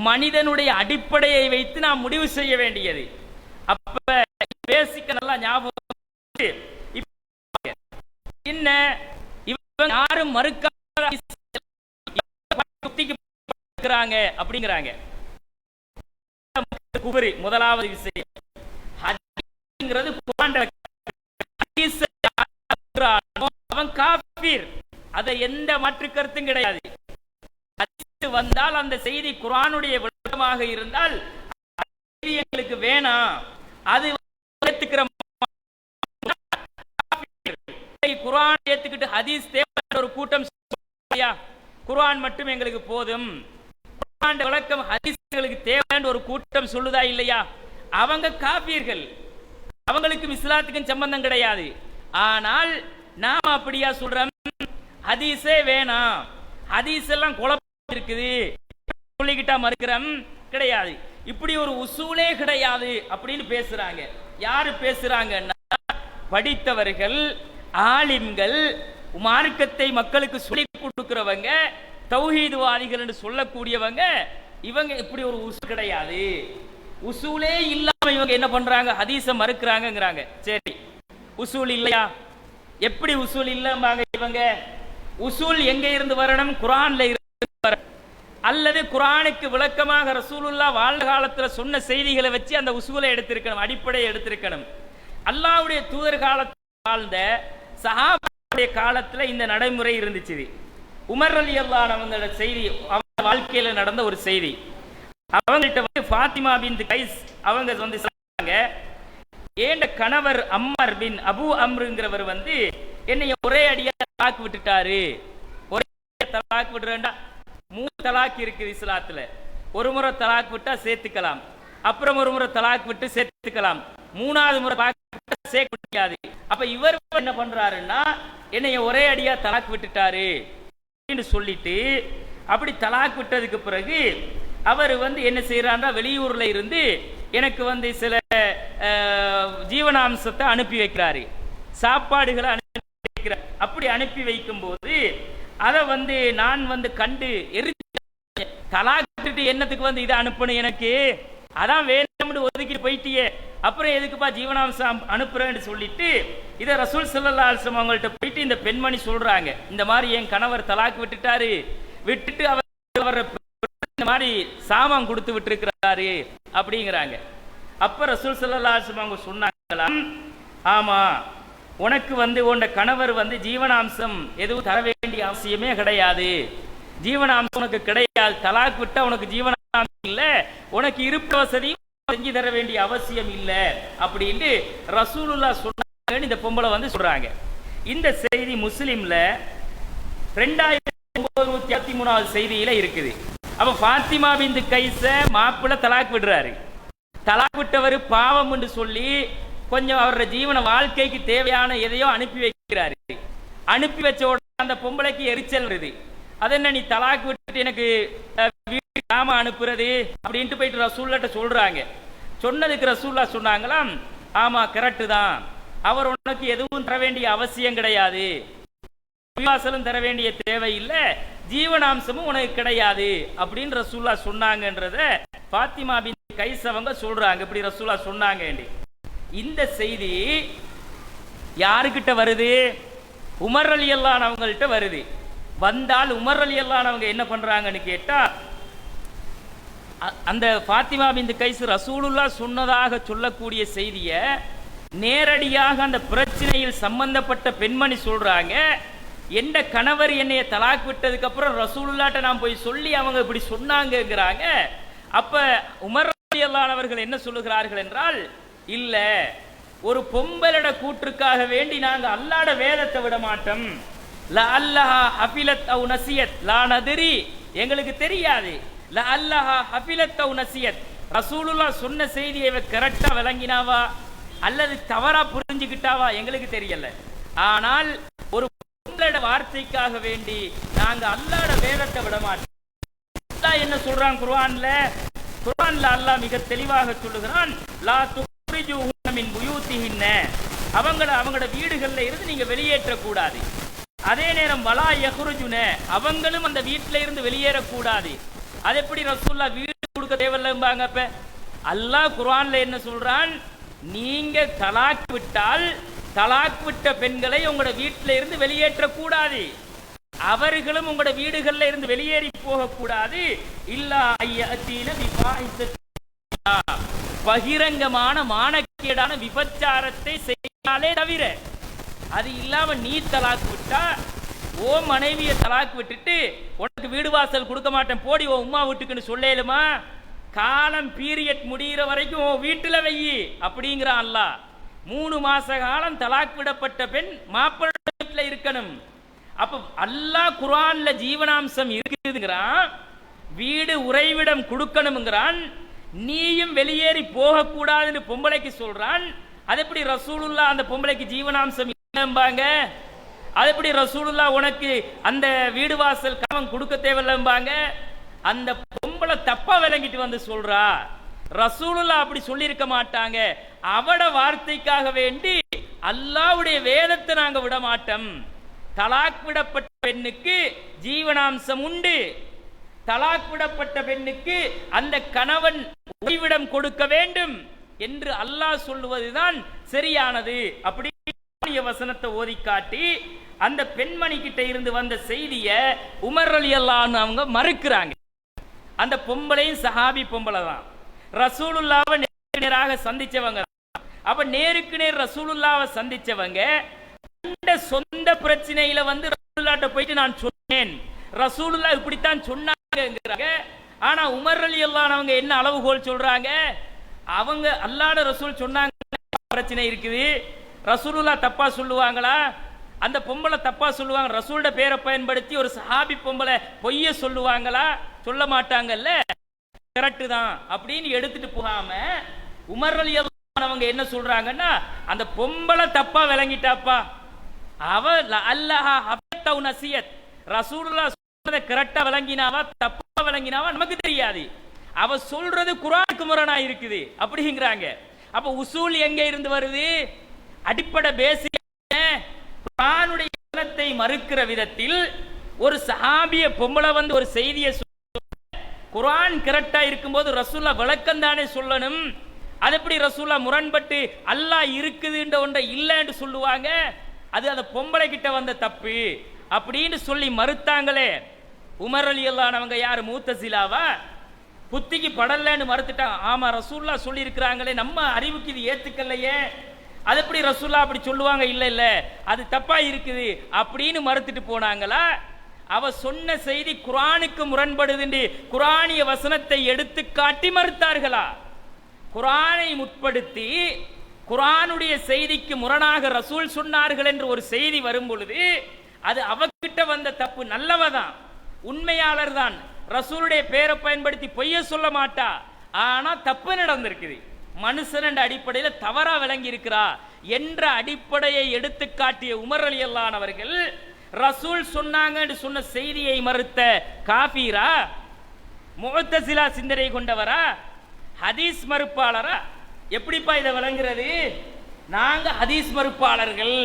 மனிதனுடைய அடிப்படையை வைத்து நாம் முடிவு செய்ய வேண்டியது. அப்ப பேசிக்க நல்லா ஞாபகம் என்ன, இவங்க யாரும் மறுக்காத அப்படிங்கிறாங்க. முதலாவது விஷயம் அவன் காஃபிர், அதை எந்த மாற்று கருத்தும் கிடையாது. வந்தால் அந்த செய்தி குர்ஆனுடைய விளக்கமாக இருந்தால் எங்களுக்கு வேணாம், அது ஏத்துக்கிற குர்ஆன் ஏத்துக்கிட்டு ஹதீஸ் தேவை ஒரு கூட்டம், குர்ஆன் மட்டும் எங்களுக்கு போதும், குர்ஆன் விளக்கம் ஹதீஸ் எங்களுக்கு தேவையான ஒரு கூட்டம் சொல்லுதா இல்லையா? அவங்க காஃபிர்கள், அவங்களுக்கும் இஸ்லாத்துக்கும் சம்பந்தம் கிடையாது. ஆனால் நாம அப்படியா சொல்றோம், ஹதீஸே வேணாம், ஹதீஸ் எல்லாம் குழப்பம் இருக்குது சொல்லிக்கிட்டா மறுக்கிறோம் கிடையாது. இப்படி ஒரு உசூலே கிடையாது அப்படின்னு பேசுறாங்க. யாரு பேசுறாங்கன்னா படித்தவர்கள், ஆலிம்கள், மார்க்கத்தை மக்களுக்கு சொல்லி கொடுக்கிறவங்க, தௌஹீதுவாதிகள் என்று சொல்லக்கூடியவங்க. இவங்க இப்படி ஒரு உசூல் கிடையாது, உசூலே இல்லாம இவங்க என்ன பண்றாங்க, ஹதீஸ மறுக்கிறாங்கிறாங்க. சரி, உசூல் இல்லையா? எப்படி உசூல் இல்லாம இவங்க? உசூல் எங்க இருந்து வரணும்? குர்ஆன்ல இருந்து வரணும், அல்லது குர்ஆனுக்கு விளக்கமாக ரசூலுல்லாஹ் வாழ்ந்த காலத்துல சொன்ன செய்திகளை வச்சு அந்த உசூலை எடுத்திருக்கணும், அடிப்படையை எடுத்திருக்கணும். அல்லாஹ்வுடைய தூதர் காலத்தில் வாழ்ந்த சஹாபாவுடைய காலத்துல இந்த நடைமுறை இருந்துச்சு. உமர் ரலியல்லாஹு அன்ஹு செய்தி, அவங்க வாழ்க்கையில நடந்த ஒரு செய்தி. அவங்கள்ட்ட வந்து ஃபாத்திமா பின்த் கைஸ் அவங்க வந்து சொன்னாங்க, ஏண்ட கணவர் அம்மார் பின் அபு அம்ருங்கிறவர் வந்து என்னைய ஒரே அடியா தலாக் விட்டுட்டாரு. ஒரே தலாக் விடுறேன்டா, 3 தலாக் இருக்குது இஸ்லாத்துல. ஒரு முறை தலாக் விட்டா சேர்த்துக்கலாம், அப்புறம் ஒரு முறை தலாக் விட்டு சேர்த்துக்கலாம், 3வது முறை சேர்க்க முடியாது. அப்ப இவர் என்ன பண்றாருன்னா, என்னைய ஒரே அடியா தலாக் விட்டுட்டாரு அப்படின்னு சொல்லிட்டு, அப்படி தலாக் விட்டதுக்கு பிறகு அவர் வந்து என்ன செய்யறாருன்னா, வெளியூர்ல இருந்து எனக்கு வந்து சில ஜீவனாம்சத்தை அனுப்பி வைக்கிறாரு, சாப்பாடுகளை அனுப்பி வைக்கிறார். அப்படி அனுப்பி வைக்கும் போது அதை வந்து நான் வந்து கண்டு தலாக்கிட்டு என்னத்துக்கு வந்து இதை அனுப்பணும், எனக்கு அதான் வேணும்னு ஒதுக்கிட்டு போயிட்டியே, அப்புறம் எதுக்குப்பா ஜீவனாம்சம் அனுப்புறேன்னு சொல்லிட்டு இதை ரசூல் ஸல்லல்லாஹு அலைஹி வஸல்லம் அவங்கள்ட்ட போயிட்டு இந்த பெண்மணி சொல்றாங்க, இந்த மாதிரி என் கணவர் தலாக் விட்டுட்டாரு, விட்டுட்டு அவர் இந்த மாதிரி சாமான் கொடுத்து விட்டு இருக்கிறாரு அப்படிங்கிறாங்க. அப்ப ரசூல் ஸல்லல்லாஹு அலைஹி வஸல்லம் அவங்க சொன்னாங்களாம், ஆமா, உனக்கு வந்து உன் கணவர் வந்து ஜீவனாம்சம் எதுவும் தர வேண்டிய அவசியமே கிடையாது, ஜீவனாம்சம் உனக்கு கிடையாது, தலாக் விட்டா உனக்கு ஜீவனாம்சம் இல்ல, உனக்கு இருப்பு வசதி செஞ்சு தர வேண்டிய அவசியம் இல்ல அப்படின்னு ரசூலுல்லாஹ் சொன்னாங்கன்னு இந்த பொம்பளை வந்து சொல்றாங்க. இந்த செய்தி முஸ்லிம்ல 2963வது செய்தியில இருக்குது. அப்ப ஃபாத்திமா பின்த் கைஸ மாப்பிள்ள தலாக் விடுறாரு. தலாக் விட்டவர் பாவம் என்று சொல்லி கொஞ்சம் அவரோட ஜீவன வாழ்க்கைக்கு தேவையான எதையோ அனுப்பி வைக்கிறாரு. அனுப்பி வச்ச உடனே அந்த பொம்பளைக்கு எரிச்சல் வருது. அது என்ன, நீ தலாக் விட்டு எனக்கு வீட்டு நாம அனுப்புறது அப்படின்ட்டு போயிட்டு ரசூல்லாட்ட சொல்றாங்க. சொன்னதுக்கு ரசூல்லா சொன்னாங்களாம், ஆமா கரெக்டு தான், அவர் உனக்கு எதுவும் தர வேண்டிய அவசியம் கிடையாது, விவாசலும் தர வேண்டிய தேவை இல்லை, ஜீவனாம்சமும் உனக்கு கிடையாது அப்படின்னு ரசூல்லா சொன்னாங்கன்றத ஃபாத்திமா பின்த் கைஸ் அவங்க சொல்றாங்க. இப்படி ரசூல்லா சொன்னாங்க. இந்த செய்தி யாருக்கிட்ட வருது? உமர் ரலியல்லாஹு அன்ஹு அவங்கள்ட்ட வருது. வந்தால் உமர் ரலியல்லாஹு அன்ஹு அவங்க என்ன பண்றாங்கன்னு கேட்டா, அந்த ஃபாத்திமா பின்த் கைஸ் ரசூலுல்லாஹ் சொன்னதாக சொல்லக்கூடிய செய்தியை நேரடியாக அந்த பிரச்சனையில் சம்பந்தப்பட்ட பெண்மணி சொல்றாங்க, எந்த கணவர் என்னைய தலாக் விட்டதுக்கு அப்புறம் ரசூலுல்லாஹ்ட்ட நான் போய் சொல்லி அவங்க இப்படி சொன்னாங்கங்கிறாங்க. அப்ப உமர் ரலியல்லாஹு அன்ஹு அவர்கள் என்ன சொல்லுகிறார்கள் என்றால், இல்ல, ஒரு பொம்பளோட கூற்றுக்காக வேண்டி நாங்க அல்லாஹ்ட வேதத்தை விட மாட்டோம், லா அல்லஹா ஹஃபிலத் அவ் நசியத் லா நதரி, எங்களுக்கு தெரியாது, லா அல்லஹா ஹஃபிலத் அவ் நசியத், ரசூலுல்லாஹ் சொன்ன செய்தியை கரெக்டா விளங்கினாவா அல்லது தவறா புரிஞ்சு புரிஞ்சுக்கிட்டாவா எங்களுக்கு தெரியல. ஆனால் ஒரு வார்த்தைக்காக வேண்டி நாங்க அல்லாஹ்ட வேதத்தை விட மாட்டோம். அல்லாஹ் என்ன சொல்றான் குர்ஆன்ல? அல்லாஹ் மிக தெளிவாக சொல்லுகிறான், லா துக்ரிஜூஹுன்ன மின் புயூத்திஹின்ன, அவங்களோட வீடுகள்ல இருந்து நீங்க வெளியேற்ற கூடாது. அதே நேரம் வலா யஹ்ருஜுன, அவங்களும் அந்த வீட்டில இருந்து வெளியேறக்கூடாது. அது எப்படி ரசூலுல்லாஹ் வீடு கொடுக்க தேவையில்லைம்பாங்க? அப்ப அல்லாஹ் குர்ஆன்ல என்ன சொல்றான்? நீங்க தலாக் விட்டால் தலாக் விட்ட பெண்களை உங்களோட வீட்டில இருந்து வெளியேற்ற கூடாது, அவர்களும் உங்களோட வீடுகள்ல இருந்து வெளியேறி போக கூடாது. இல்லா ஐயத்தீன விபாஹிஸா, பகிரங்கமான மானக்கேடான விபச்சாரத்தை செய்யாலே தவிர. அது இல்லாம நீ தலாக் விட்டா, ஓ மனைவியை தலாக் விட்டுட்டு உனக்கு வீடு வாசல் கொடுக்க மாட்டேன் போடி ஓ உம்மா வீட்டுக்குன்னு சொல்லேலுமா? காலம் பீரியட் முடிகிற வரைக்கும் உன் வீட்டுல வெயி அப்படிங்கிறான் அல்லாஹ். 3 மாச காலம் தலாக் விடப்பட்ட பெண் மாப்பிள்ளை வீட்டுல இருக்கணும். அப்ப அல்லாஹ் குர்ஆன்ல ஜீவனாம்சம் இருக்குதுங்கிறான், வீடு உறைவிடம் கொடுக்கணும்ங்கிறான், நீயும் வெளியேறி போக கூடாதுன்னு பொம்பளைக்கு சொல்றான். அது எப்படி ரசூலுல்லாஹ் அந்த பொம்பளைக்கு ஜீவனாம்சம் இல்லம்பாங்க? அது எப்படி ரசூலுல்லாஹ் உனக்கு அந்த வீடு வாசல் காமம் கொடுக்க தேவையில்லம்பாங்க? அந்த பொம்பளை தப்பா விளங்கிட்டு வந்து சொல்றா. ரசூலுல்லாஹ் அப்படி சொல்லியிருக்க மாட்டாங்க. அவட வார்த்தைக்காக வேண்டி அல்லாஹ்வுடைய வேதத்தை நாங்க விட மாட்டோம். தலாக் விடப்பட்ட பெண்ணுக்கு ஜீவனாம்சம் உண்டு. தலாக் விடப்பட்ட பெண்ணுக்கு அந்த கணவன் ஓய்விடம் கொடுக்க வேண்டும் என்று அல்லாஹ் சொல்லுவதுதான் சரியானது. அப்படி வசனத்தை ஓதி காட்டி அந்த பெண்மணி கிட்ட இருந்து வந்த செய்திய உமர் ரலியல்லாஹு அன்ஹு அவங்க மறுக்கிறாங்க. அந்த பொம்பளையும் சஹாபி பொம்பளை தான், ரசூலுல்லாஹ்வை நேராக சந்திச்சவங்க. அப்ப நேருக்கு நேர் ரசூலுல்லாஹ்வை சந்திச்சவங்க சொந்த பிரச்சனையில வந்து ரசூலுல்லாஹ்ட்ட போயிட்டு நான் சொன்னேன், ரசூலுல்லாஹ் இப்படித்தான் சொன்னாங்க. ஆனா உமர் ரலியல்லாஹு அன்ஹு அவங்க என்ன அளவுகோல் சொல்றாங்க? அவங்க அல்லாஹ்வுடைய ரசூல் சொன்னாங்க பிரச்சனை இருக்குது, ரசூலுல்லாஹ் தப்பா சொல்லுவாங்களா? அந்த பொம்பளை தப்பா சொல்லுவாங்க, ரசூலோட பேரை பயன்படுத்தி ஒரு சஹாபி பொம்பளை பொய்ய சொல்லுவாங்களா? சொல்ல மாட்டாங்கல்ல, கரெக்ட் தான் அப்படின்னு எடுத்துட்டு போகாம உமர் ரலியல்லாஹு அன்ஹு அவங்க என்ன சொல்றாங்கன்னா, அந்த பொம்பளை தப்பா விளங்கிட்டாப்பா, அவ அல்லாஹ் ஹபத்தௌ நசியத், ரசூலுல்லாஹ் சொல்றத கரெக்டா விளங்கினாவா தப்பா விளங்கினாவா நமக்கு தெரியாது, அவ சொல்றது குர்ஆனுக்கு முரணா இருக்குது அப்படிங்கிறாங்க. அப்ப உசூல் எங்க இருந்து வருது? அடிப்படை பேசிக் குர்ஆனுடைய வசனத்தை மறுக்கிற விதத்தில் ஒரு சஹாபிய பொம்பளை வந்து ஒரு செய்தியை குர்ஆன் கரெக்டா இருக்கும்போது ரசூலுல்லாஹ் விளக்கம் தானே சொல்லணும். அது எப்படி ரசூலுல்லாஹ் முரண்பட்டு அல்லாஹ் இருக்குதுன்ற ஒன்றை இல்லைன்னு சொல்லுவாங்க? அது அந்த பொம்பளை கிட்ட வந்த தப்பு அப்படின்னு சொல்லி மறுத்தாங்களே. உமர் ரலியல்லாஹு அன்ஹு அவங்க யாரு? முத்தஸிலாவா? புத்திக்கு படலன்னு மறுத்துட்டாங்க. ஆமா ரசூலுல்லாஹ் சொல்லி இருக்கிறாங்களே, நம்ம அறிவுக்கு இது ஏத்துக்கலையே, அது எப்படி ரசூலுல்லாஹ் அப்படி சொல்லுவாங்க? இல்ல இல்ல அது தப்பா இருக்குது அப்படின்னு மறுத்துட்டு போனாங்களா? அவ சொன்ன செய்தி குர்ஆனுக்கு முரண்படுதுன்னு குர்ஆனிய வசனத்தை எடுத்து காட்டி மறுத்தார்களா? குர்ஆனை முற்படுத்தி குர்ஆனுடைய செய்திக்கு முரணாக ரசூல் சொன்னார்கள் என்று ஒரு செய்தி வரும் பொழுது அது அவகிட்ட வந்த தப்பு. நல்லவதான், உண்மையாளர் தான், ரசூலுடைய பேரை பயன்படுத்தி பொய்ய சொல்ல மாட்டா, ஆனா தப்பு நடந்திருக்குது, மனுஷன் என்ற அடிப்படையில் தவறா விளங்கி இருக்கிறா என்ற அடிப்படையை எடுத்து காட்டிய உமர் ரலியல்லாஹு அன்ஹு அவர்கள் ரசூல் சொன்னாங்க என்று சொன்ன செய்தியை மறுத்த காஃபிரா? முஅத்தஸிலா சிந்தனை கொண்டவரா? ஹதீஸ் மறுப்பாளரா? எப்படிப்பா இதை விளங்குறது? நாங்க ஹதீஸ் மறுப்பாளர்கள்,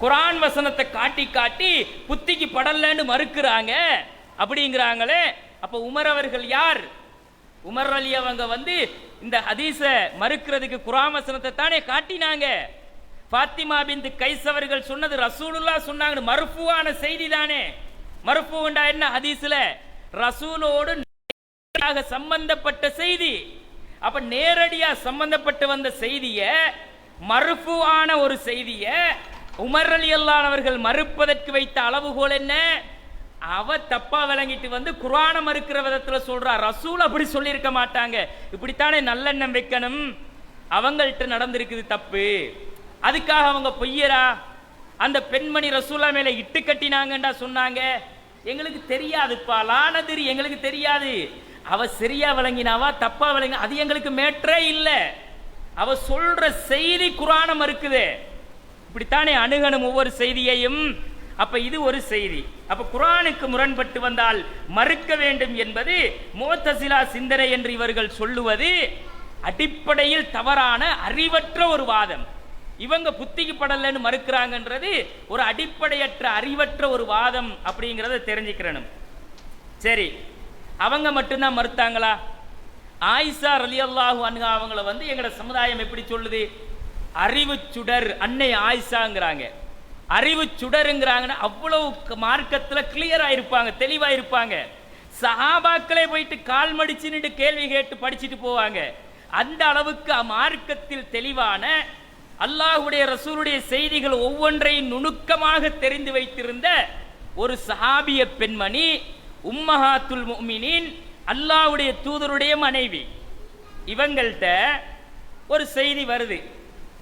குர்ஆன் வசனத்தை காட்டி காட்டி புத்திக்கு படலன்னு மறுக்கிறாங்க அப்படிங்கிறாங்களே. அப்ப உமர் அவர்கள் யார்? உமர் அலி அவங்க வந்து இந்த ஹதீஸ மறுக்கிறதுக்கு குர்ஆன் வசனத்தை தானே காட்டினாங்க. ஃபாத்திமா பின்த் கைஸ் அவர்கள் சொன்னது ரசூலுல்லாஹ் சொன்னாங்க, மர்ஃபூவான செய்தி தானே. மர்ஃபூண்டா என்ன? ஹதீஸ்ல ரசூலோடு சம்பந்தப்பட்ட செய்தி. அப்ப நேரடியா சம்பந்தப்பட்டு வந்த செய்திய, மர்ஃபூவான ஒரு செய்திய உமர் ரலியல்லாஹு அன்ஹு அவர்கள் மறுப்பதற்கு வைத்த அளவுகோல் என்ன? அவ தப்பா விளங்கிட்டு வந்து குர்ஆனை மறுக்கிற விதத்துல சொல்றா, ரசூல் அப்படி சொல்லி இருக்க மாட்டாங்க, இப்படித்தானே நல்லெண்ணம் வைக்கணும், அவங்கள்ட்ட நடந்திருக்குது தப்பு, அதுக்காக அவங்க பொய்யரா? அந்த பெண்மணி ரசூலா மேல இட்டு கட்டினாங்கண்டா சொன்னாங்க. எங்களுக்கு தெரியாதுப்பா, லானதிரி எங்களுக்கு தெரியாது, அவ சரியா விளங்கினாவா தப்பா விளங்கி அது எங்களுக்கு மேற்றே இல்லை. அவ சொல்ற செய்தி குர்ஆனை மறுக்குது, இப்படித்தானே அணுகணும் ஒவ்வொரு செய்தியையும். அப்ப இது ஒரு செய்தி. அப்ப குர்ஆனுக்கு முரண்பட்டு வந்தால் மறுக்க வேண்டும் என்பது முஅ்தஸிலா சிந்தனை என்று இவர்கள் சொல்லுவது அடிப்படையில் தவறான அறிவற்ற ஒரு வாதம். இவங்க புத்திக்கு படலன்னு மறுக்கிறாங்கன்றது ஒரு அடிப்படையற்ற அறிவற்ற ஒரு வாதம் அப்படிங்கிறத தெரிஞ்சுக்கிறணும். சரி, அவங்க மட்டும்தான் மறுத்தாங்களா? ஆயிஷா ரலியல்லாஹு அன்ஹா அவங்கள எங்கட சமுதாயம் எப்படி சொல்லுது? அறிவு சுடர் அன்னை ஆயிஷாங்கிறாங்க. அறிவு சுடருங்கிறாங்கன்னா அவ்வளவு மார்க்கத்துல கிளியரா இருப்பாங்க, தெளிவா இருப்பாங்க. சஹாபாக்களே போயிட்டு கால் மடிச்சுன்னு கேள்வி கேட்டு படிச்சுட்டு போவாங்க. அந்த அளவுக்கு மார்க்கத்தில் தெளிவான அல்லாஹ்வுடைய ரசூலுடைய செய்திகள் ஒவ்வொன்றையும் நுணுக்கமாக தெரிந்து வைத்திருந்த ஒரு சஹாபிய பெண்மணி உம்மஹாத்துல் முஃமினீன், அல்லாஹ்வுடைய தூதருடைய மனைவி. இவங்கள்ட்ட ஒரு செய்தி வருது.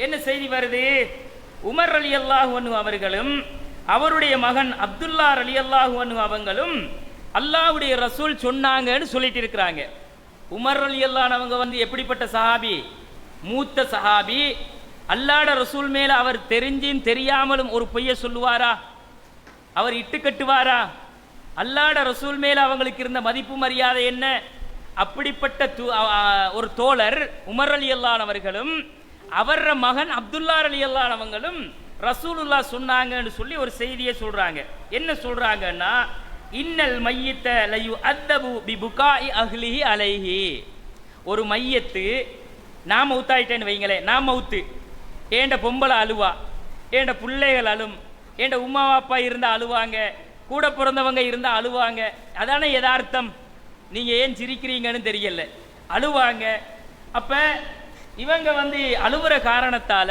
என்ன செய்தி வருது? உமர் ரலியல்லாஹு அன்ஹு அவர்களும் அவருடைய மகன் அப்துல்லா ரலியல்லாஹு அன்ஹு அவங்களும் அல்லாஹ்வுடைய ரசூல் சொன்னாங்கன்னு சொல்லிட்டு இருக்கிறாங்க. உமர் ரலியல்லாஹு அவங்க எப்படிப்பட்ட சஹாபி? மூத்த சஹாபி. அல்லாஹ்ட ரசூல் மேல அவர் தெரிஞ்சும் தெரியாமலும் ஒரு பொய்ய சொல்லுவாரா? அவர் இட்டு கட்டுவாரா? அல்லாஹ்ட ரசூல் மேல அவங்களுக்கு இருந்த மதிப்பு மரியாதை என்ன? அப்படிப்பட்ட ஒரு தோழர் உமர் ரலியல்லாஹு அவர்களும் அவர மகன் அப்துல்லா ரலியல்லாஹு அவங்களும் ரசூலுல்லாஹ் சொன்னாங்கன்னு சொல்லி ஒரு செய்தியை சொல்றாங்க. என்ன சொல்றாங்கன்னா, இன்னல் மையித்த லயு அத்தபு பி புகாஇ அஹ்லிஹி அலைஹி. ஒரு மையத்து, நான் மௌத்தாயிட்டேன்னு வைங்களேன், நான் மௌத்து, ஏண்ட பொம்பளை அழுவா, ஏண்ட பிள்ளைகள் அழும், ஏண்ட உம்மா அப்பா இருந்தா அழுவாங்க, கூட பிறந்தவங்க இருந்தா அழுவாங்க. அதானே யதார்த்தம். நீங்க ஏன் சிரிக்கிறீங்கன்னு தெரியல, அழுவாங்க. அப்ப இவங்க அழுவுற காரணத்தால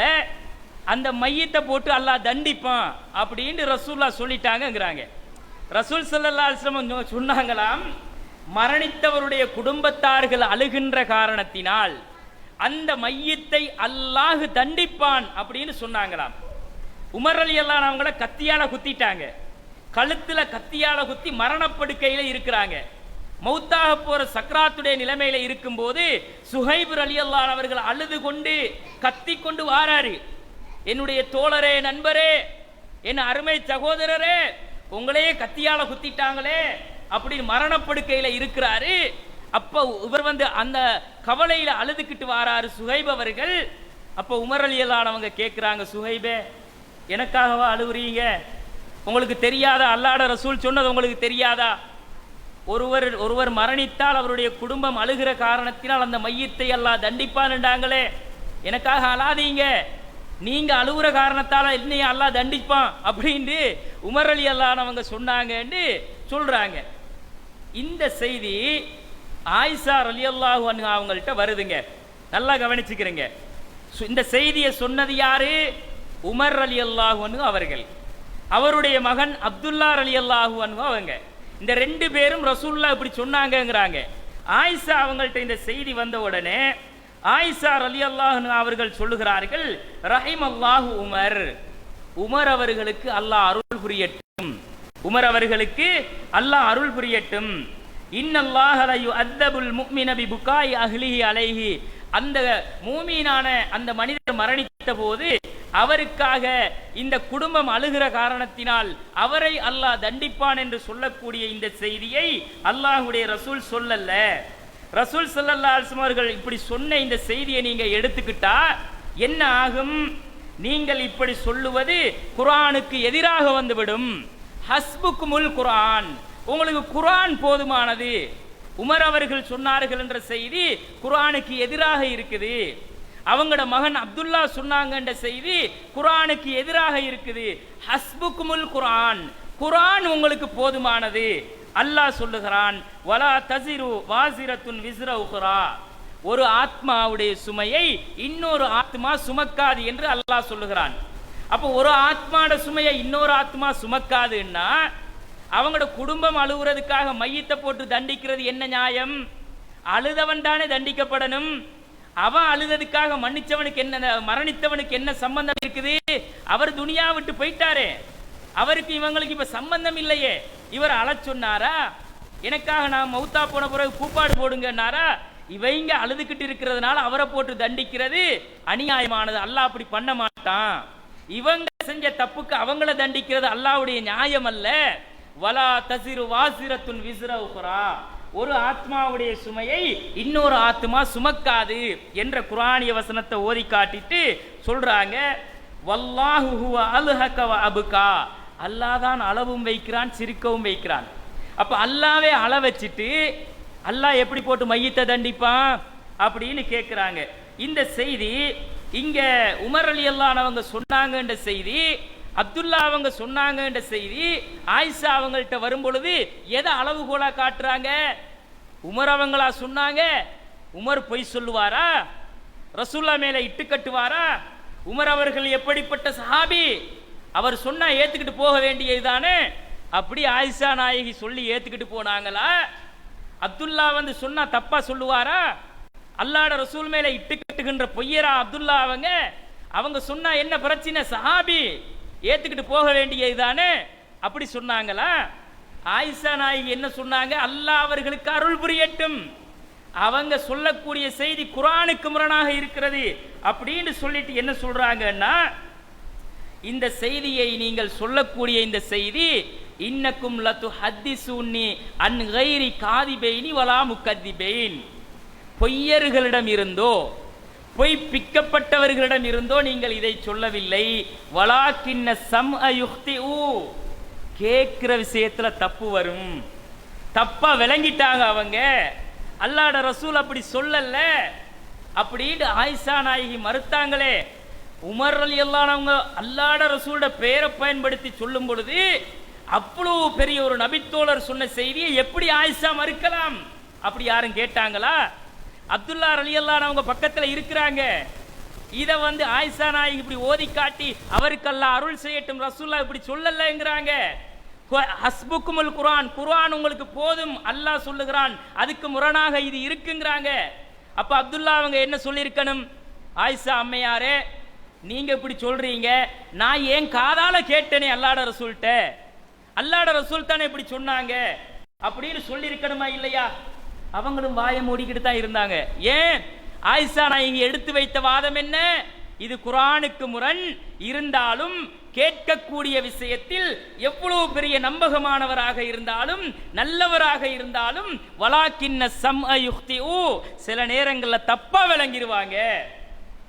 அந்த மையத்தை போட்டு அல்லாஹ் தண்டிப்பான் அப்படின்னு ரசூலுல்லாஹ் சொல்லிட்டாங்கங்கிறாங்க. ரசூல் ஸல்லல்லாஹு அலைஹி வஸல்லம் சொன்னாங்களாம், மரணித்தவருடைய குடும்பத்தார்கள் அழுகின்ற காரணத்தினால் அந்த மையத்தை அல்லாஹ் தண்டிப்பான் அப்படின்னு சொன்னாங்களாம். உமர் ரலியல்லாஹு அவங்கள கத்தியால குத்திட்டாங்க, கழுத்துல கத்தியால குத்தி மரணப்படுக்கையில இருக்கிறாங்க. மௌத்தாக போற சக்ராத்துடைய நிலைமையில இருக்கும்போது சுஹைப் ரலியல்லாஹு அவர்கள் அழுது கொண்டு கத்தி கொண்டு வாராரு, என்னுடைய தோழரே, நண்பரே, என் அருமை சகோதரரே, உங்களையே கத்தியால குத்திட்டாங்களே அப்படின்னு மரணப்படுக்கையில இருக்கிறாரு. அப்ப இவர் அந்த கவலையில அழுதுகிட்டு வாராரு சுஹைப் அவர்கள். அப்ப உமர் ரலியல்லாஹு அவங்க கேட்கிறாங்க, சுஹைபே, எனக்காகவா அழுவுறீங்க? உங்களுக்கு தெரியாதா? அல்லாஹ்ட ரசூல் சொன்னது உங்களுக்கு தெரியாதா? ஒருவர் மரணித்தால் அவருடைய குடும்பம் அழுகிற காரணத்தினால் அந்த மையத்தை அல்லாஹ் தண்டிப்பான்ண்டாங்களே, எனக்காக அழாதீங்க, நீங்க அழுகுற காரணத்தால என்னைய அல்லாஹ் தண்டிப்பான் அப்படின்னு உமர் ரலியல்லாஹு அவங்க சொன்னாங்கன்னு சொல்றாங்க. இந்த செய்தி ஆயிஷா ரலியல்லாஹு அன்ஹா அவங்கள்ட்ட வருதுங்க. நல்லா கவனிச்சுக்கிறீங்க. இந்த செய்தியை சொன்னது யாரு? உமர் ரலியல்லாஹு அன்ஹு அவர்கள், அவருடைய மகன் அப்துல்லா ரலியல்லாஹு அன்ஹு அவங்க. இந்த ரெண்டு பேரும் ரசூலுல்லாஹ் இப்படி சொன்னாங்கங்கிறாங்க. ஆயிஷா அவங்கள்ட்ட இந்த செய்தி வந்த உடனே ஆயிஷா ரலியல்லாஹு அன்ஹா அவர்கள் சொல்லுகிறார்கள், ரஹிமல்லாஹு உமர், உமர் அவர்களுக்கு அல்லாஹ் அருள் புரியட்டும், உமர் அவர்களுக்கு அல்லாஹ் அருள் புரியட்டும். இன்னல்லாஹ லா யுஅத்தபுல் முஃமின பி புகாஇ அஹ்லிஹி அலைஹி. அந்த மூமீனான அந்த மனிதர் மரணித்த போது அவருக்காக இந்த குடும்பம் அழுகிற காரணத்தினால் அவரை அல்லாஹ் தண்டிப்பான் என்று சொல்லக்கூடிய இந்த செய்தியை அல்லாஹ்வுடைய ரசூல் சொல்லல. ரசூல் ஸல்லல்லாஹு அலைஹி வஸல்லம் அவர்கள் இப்படி சொன்ன இந்த செய்தியை நீங்க எடுத்துக்கிட்டா என்ன ஆகும்? நீங்கள் இப்படி சொல்லுவது குர்ஆனுக்கு எதிராக வந்துவிடும். ஹஸ்புக்குமுல் குர்ஆன், உங்களுக்கு குர்ஆன் போதுமானது. உமர் அவர்கள் சொன்னார்கள் என்ற செய்தி குர்ஆனுக்கு எதிராக இருக்குது. அவங்களோட மகன் அப்துல்லா சொன்னாங்க என்ற செய்தி குர்ஆனுக்கு எதிராக இருக்குது. ஹஸ்புக்குமுல் குர்ஆன், குர்ஆன் உங்களுக்கு போதுமானது. அல்லாஹ் சொல்லுகிறான், வலா தஸிரு வாஸிரத்துன் விஸ்ர உக்ரா, ஒரு ஆத்மாவுடைய சுமையை இன்னொரு ஆத்மா சுமக்காது என்று அல்லாஹ் சொல்லுகிறான். அப்போ ஒரு ஆத்மாவோட சுமையை இன்னொரு ஆத்மா சுமக்காதுன்னா அவங்களோட குடும்பம் அழுகுறதுக்காக மையத்தை போட்டு தண்டிக்கிறது என்ன நியாயம்? அழுதவன் தானே தண்டிக்கப்படணும். அவன் அழுததுக்காக மன்னிச்சவனுக்கு என்ன, மரணித்தவனுக்கு என்ன சம்பந்தம் இருக்குது? அவர் துனியா விட்டு போயிட்டாரே, அவருக்கு இவங்களுக்கு இப்ப சம்பந்தம் இல்லையே. இவர் அழ சொன்னாரா? எனக்காக நான் மௌத்தா போன பிறகு கூப்பாடு போடுங்கன்னாரா? இவங்க அழுதுகிட்டு இருக்கிறதுனால அவரை போட்டு தண்டிக்கிறது அநியாயமானது. அல்லாஹ் அப்படி பண்ண மாட்டான். இவங்க செஞ்ச தப்புக்கு அவங்கள தண்டிக்கிறது அல்லாஹ்வுடைய நியாயம் அல்ல. வலா தஸிரு வாசிரத்துன் விஸ்ர உக்ரா, ஒரு ஆத்மாவுடைய சுமையை இன்னொரு ஆத்மா சுமக்காது என்ற குர்ஆனிய வசனத்தை ஓதி காட்டிட்டு சொல்றாங்க, வல்லாஹு ஹுவ அல்ஹக வ அப்கா, அல்லாஹ் தான் அளவும் வைக்கிறான் சிரிக்கவும் வைக்கிறான். அப்ப அல்லாவே அள வச்சிட்டு அல்லாஹ் எப்படி போட்டு மையத்தை தண்டிப்பான் அப்படின்னு கேட்குறாங்க. இந்த செய்தி இங்க உமர் ரலியல்லாஹு அவங்க சொன்னாங்கன்ற செய்தி, அப்துல்லா அவங்க சொன்னாங்கன்ற செய்தி, ஆயிஷா அவங்கள்ட்ட வரும் பொழுது எதை அளவுகோலா காட்டுறாங்க? உமர் அவங்களா சொன்னாங்க? உமர் பொய் சொல்லுவாரா? ரசூல்லா மேல இட்டு கட்டுவாரா? உமர் அவர்கள் எப்படிப்பட்ட சஹாபி, அவர் சொன்னா ஏத்துக்கிட்டு போக வேண்டியதுதானே. அப்படி ஆயிஷா நாயகி சொல்லி ஏத்துக்கிட்டு போனாங்களா? அப்துல்லா வந்து சொன்னா தப்பா சொல்லுவாரா? அல்லாஹ்வுடைய ரசூல் மேல இட்டு கட்டுகின்ற பொய்யரா அப்துல்லா அவங்க சொன்னா என்ன பிரச்சனை? சஹாபி ஏத்துக்கிட்டு போக வேண்டியதுதானே. அப்படி சொன்னாங்களா? ஆயிஷா நாயகி என்ன சொன்னாங்க? அல்லாஹ் அவர்களுக்கு அருள் புரியட்டும், அவங்க சொல்லக்கூடிய செய்தி குர்ஆனுக்கு முரணாக இருக்கிறது அப்படின்னு சொல்லிட்டு என்ன சொல்றாங்கன்னா, இந்த செய்தியை நீங்கள் சொல்லக்கூடிய இந்த செய்தி இன்னக்கும் லத்து ஹத்திசுன்னி அன் கைரி காதிபைனி வலா முக்கத்திபைன், பொய்யர்களிடம் இருந்தோ பொய்ப்பிக்கப்பட்டவர்களிடம் இருந்தோ நீங்கள் இதை சொல்லவில்லை. வலாக்கின்ன சம் அயுக்திஉ, கேட்கிற விஷயத்துல தப்பு வரும், தப்பா விளங்கிட்டாங்க அவங்க, அல்லாஹ்வுடைய ரசூல் அப்படி சொல்லல அப்படின்னு ஆயிஷா நாயகி மறுத்தாங்களே. உமர் ரலியல்லாஹு அவங்க அல்லாஹ்வுடைய ரசூலோட பெயரை பயன்படுத்தி சொல்லும் பொழுது அவ்வளவு பெரிய ஒரு நபித்தோழர் சொன்ன செய்தியை எப்படி ஆயிஷா மறுக்கலாம்? அப்படி யாரும் கேட்டாங்களா? அப்துல்லா ரலியல்லாஹு அவங்க பக்கத்துல இருக்கிறாங்க. இத வந்து ஆயிஷா நாயகி இப்படி ஓதி காட்டி அவருக்கு அல்லாஹ் அருள் செய்யட்டும், ரசூலுல்லாஹ் இப்படி சொல்லலைங்கறாங்க. ஹஸ்புக்குமுல் குர்ஆன், குர்ஆன் உங்களுக்கு போதும் அல்லாஹ் சொல்லுகிறான், அதுக்கு முரணாக இது இருக்குங்கறாங்க. அப்ப அப்துல்லா அவங்க என்ன சொல்லியிருக்கணும்? ஆயிஷா அம்மையாரே, நீங்க இப்படி சொல்றீங்க, நான் ஏன் காதால கேட்டேனே அல்லாஹ்வுடைய ரசூல்ட்ட, அல்லாஹ்வுடைய ரசூல் தானே இப்படி சொன்னாங்க அப்படின்னு சொல்லியிருக்கணுமா இல்லையா? அவங்களும் வாயை மூடிக்கிட்டு தான் இருந்தாங்க. ஏன்? ஆயிஷா நாயகி எடுத்து வைத்த வாதம் என்ன? இது குர்ஆனுக்கு முரண் இருந்தாலும் கேட்கக்கூடிய விஷயத்தில் எவ்வளவு பெரிய நம்பகமானவராக இருந்தாலும் நல்லவராக இருந்தாலும் வலாக்கின்ன சம்அ யுக்திஉ, சில நேரங்களில் தப்பா விளங்கிடுவாங்க,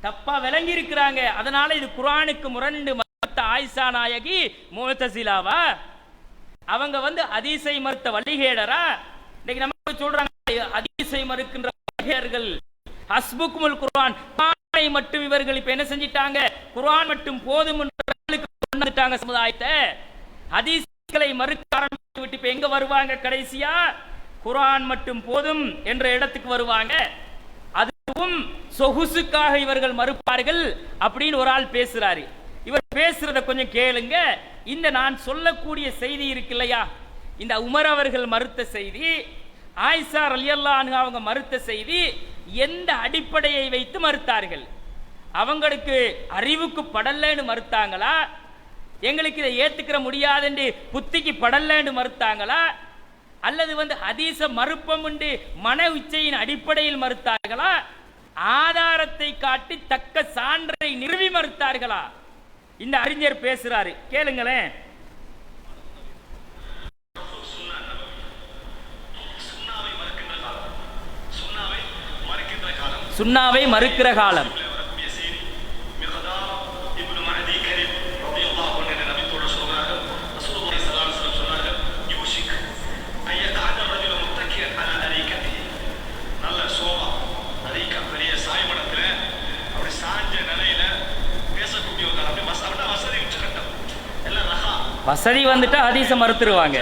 தப்பா விளங்கி இருக்கிறாங்க. அதனால இது குர்ஆனுக்கு முரண்டு மறுத்த ஆயிஷா நாயகி முஅ்தஸிலாவா? அவங்க வந்து ஹதீஸை மறுத்த வழிகேடரா? இன்னைக்கு நம்ம சொல்றாங்க ஹதீஸை மறுக்கின்ற வழிகேடர்கள், ஹஸ்புக்குமுல் குர்ஆன், குர்ஆனை மட்டும் இவர்கள் இப்ப என்ன செஞ்சிட்டாங்க? குர்ஆன் மட்டும் போதும் என்று கொண்டுட்டாங்க சமுதாயத்தை. ஹதீஸ்களை மறுக்க ஆரம்பித்து விட்டு இப்ப எங்க வருவாங்க? கடைசியா குர்ஆன் மட்டும் போதும் என்ற இடத்துக்கு வருவாங்க. அதுவும் சொகுசுக்காக இவர்கள் மறுப்பார்கள் அப்படின்னு ஒரு ஆள் பேசுறாரு. இவர் பேசுறத கொஞ்சம் கேளுங்க. இந்த நான் சொல்லக்கூடிய செய்தி இருக்கு இல்லையா, இந்த உமர் அவர்கள் மறுத்த செய்தி, ஆயிஷா ரலியல்லாஹு அன்ஹா அவங்க மறுத்த செய்தி எந்த அடிப்படையை வைத்து மறுத்தார்கள்? அவங்களுக்கு அறிவுக்கு படலன்னு மறுத்தாங்களா? எங்களுக்கு இதை ஏத்துக்கிற முடியாதுன்னு புத்திக்கு படலன்னு மறுத்தாங்களா? அல்லது வந்து ஹதீஸ மறுப்பம் உண்டு மன உச்சையின் அடிப்படையில் மறுத்தார்களா? ஆதாரத்தை காட்டி தக்க சான்றை நிறுவி மறுத்தார்களா? இந்த அறிஞர் பேசுறாரு, கேளுங்களேன். சுன்னாவை மறுக்கிற காலம். வசதி வந்துட்டா ஹதீஸ மறுத்துருவாங்க.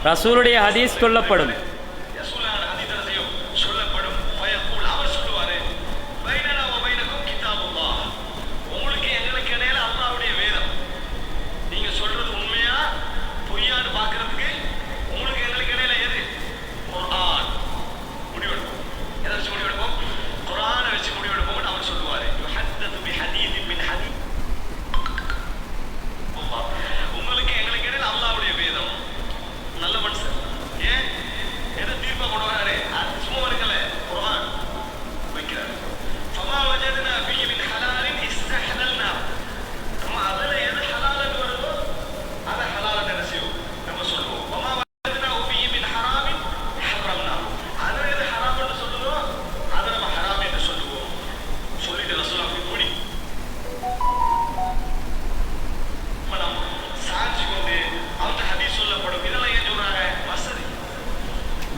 ரசூலுடைய ஹதீஸ் சொல்லப்படும்.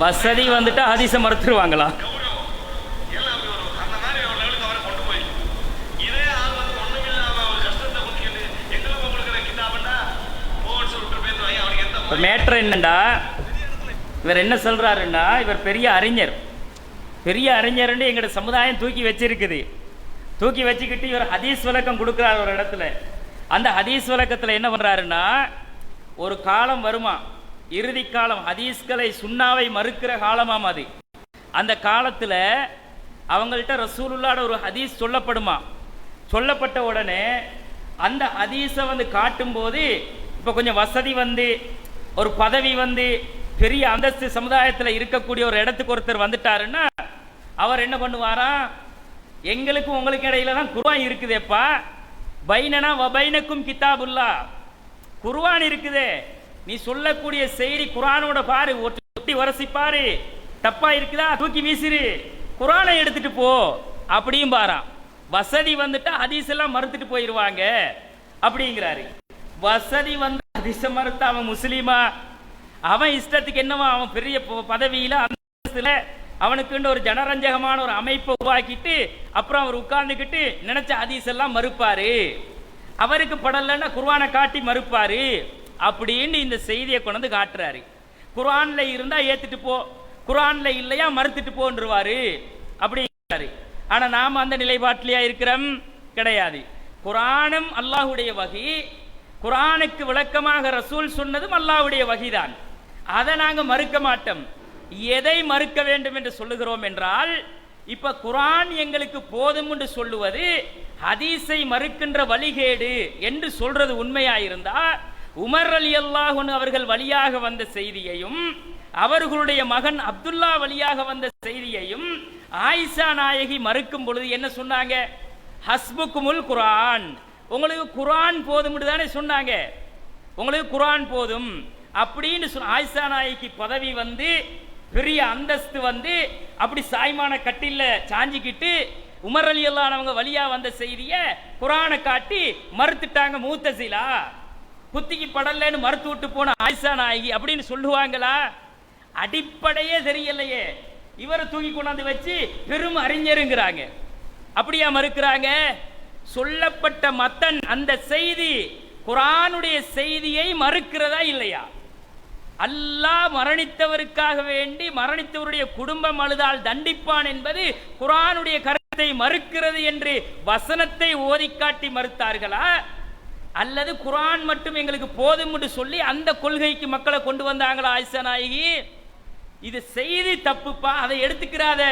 வசதி வந்துட்டா ஹதீஸை மறுத்துருவாங்களா? இப்போ மேட்ரு என்னண்டா, இவர் என்ன சொல்கிறாருன்னா, இவர் பெரிய அறிஞர், பெரிய அறிஞர்னு எங்களோட சமுதாயம் தூக்கி வச்சிருக்குது. தூக்கி வச்சுக்கிட்டு இவர் ஹதீஸ் விளக்கம் கொடுக்குறார் ஒரு இடத்துல. அந்த ஹதீஸ் விளக்கத்தில் என்ன பண்ணுறாருன்னா, ஒரு காலம் வருமா, இறுதி காலம், ஹதீஸ்களை சுன்னாவை மறுக்கிற காலமாம் அது. அந்த காலத்தில் அவங்கள்ட்ட ரசூலுல்லாஹ்ட ஒரு ஹதீஸ் சொல்லப்படுமா. சொல்லப்பட்ட உடனே அந்த ஹதீஸை வந்து காட்டும்போது, இப்போ கொஞ்சம் வசதி வந்து ஒரு பதவி வந்து பெரிய அந்தஸ்து சமுதாயத்தில் இருக்கக்கூடிய ஒரு இடத்துக்கு ஒருத்தர் வந்துட்டாருன்னா அவர் என்ன பண்ணுவாரா, எங்களுக்கும் உங்களுக்கு இடையில தான் குர்ஆன் இருக்குதேப்பா, பைனனா வபைனக்கும் கிதாபுல்லா, குர்ஆன் இருக்குதே, நீ சொல்லக்கூடிய செய்தி குர்ஆனோட பாரு, ஒட்டி வரசி பாரு, தப்பா இருக்குதா தூக்கி வீசிரு, குர்ஆனை எடுத்துட்டு போ அப்படியும் பாராம். வசதி வந்துட்டா ஹதீஸ் எல்லாம் மறுத்துட்டு போயிடுவாங்க அப்படிங்கிறாரு. வசதி வந்து ஹதீஸ மறுத்த அவன் முஸ்லீமா? அவன் இஷ்டத்துக்கு என்னவா, அவன் பெரிய பதவியில அந்தஸ்துல அவனுக்குன்னு ஒரு ஜனரஞ்சகமான ஒரு அமைப்பை உருவாக்கிட்டு அப்புறம் அவர் உட்கார்ந்துக்கிட்டு நினைச்ச ஹதீஸ் எல்லாம் மறுப்பாரு. அவருக்கு படலன்னா குர்ஆனை காட்டி மறுப்பாரு அப்படின்னு இந்த செய்தியை கொண்டு வந்து காட்டுறாரு. குர்ஆன்ல இருந்தா ஏத்துட்டு போ, குர்ஆன்ல இல்லையா மறுத்துட்டு போன்றுவாரு அப்படிங்கிறாரு. ஆனா நாம அந்த நிலைப்பாட்டிலேயா இருக்கிறோம்? கிடையாது. குர்ஆனும் அல்லாஹ்வுடைய வஹி, குர்ஆனுக்கு விளக்கமாக ரசூல் சொன்னதும் அல்லாஹ்வுடைய வஹிதான். அதை நாங்க மறுக்க மாட்டோம். எதை மறுக்க வேண்டும் என்று சொல்லுகிறோம் என்றால், இப்ப குர்ஆன் எங்களுக்கு போதும் என்று சொல்லுவது ஹதீஸை மறுக்கின்ற வழிகேடு என்று சொல்றது உண்மையாயிருந்தா, உமர் ரலியல்லாஹு அன்ஹு அவர்கள் வழியாக வந்த செய்தியையும் அவர்களுடைய மகன் அப்துல்லா வழியாக வந்த செய்தியையும் ஆயிஷா நாயகி மறுக்கும் பொழுது என்ன சொன்னாங்க? ஹஸ்புக்குமுல் குர்ஆன், உங்களுக்கு குர்ஆன் போதும் தானே சொன்னாங்க, உங்களுக்கு குர்ஆன் போதும் அப்படின்னு ஆயிஷா நாயகி பதவி வந்து பெரிய அந்தஸ்து வந்து அப்படி சாய்மான கட்டில சாஞ்சிக்கிட்டு உமர் ரலியல்லாஹு அன்ஹு அவங்க வழியா வந்த செய்தியை குர்ஆனை காட்டி மறுத்துட்டாங்க. மூத்தசிலா குத்திக்கு படலன்னு மறுத்து விட்டு போன ஆயிஷா நாயகி அப்படின்னு சொல்லுவாங்களா? அடிப்படையே தெரியலையே, இவரை தூக்கி கொண்டாந்து வச்சு பெரும் அறிஞருங்கிறாங்க. அப்படியா மறுக்கிறாங்க? சொல்லப்பட்ட மத்தன் அந்த செய்தி குர்ஆனுடைய செய்தியை மறுக்கிறதா இல்லையா? அல்லாஹ் மரணித்தவருக்காக வேண்டி மரணித்தவருடைய குடும்பம் அழுதால் தண்டிப்பான் என்பது குர்ஆனுடைய கருத்தை மறுக்கிறது என்று வசனத்தை ஓதி காட்டி மறுத்தார்களா? அல்லது குர்ஆன் மட்டும் எங்களுக்கு போதும் என்று சொல்லி அந்த கொள்கைக்கு மக்களை கொண்டு வந்தாங்களா ஆயிஷா நாயகி? இது செய்தி தப்புப்பா, அதை எடுத்துக்கிறாத,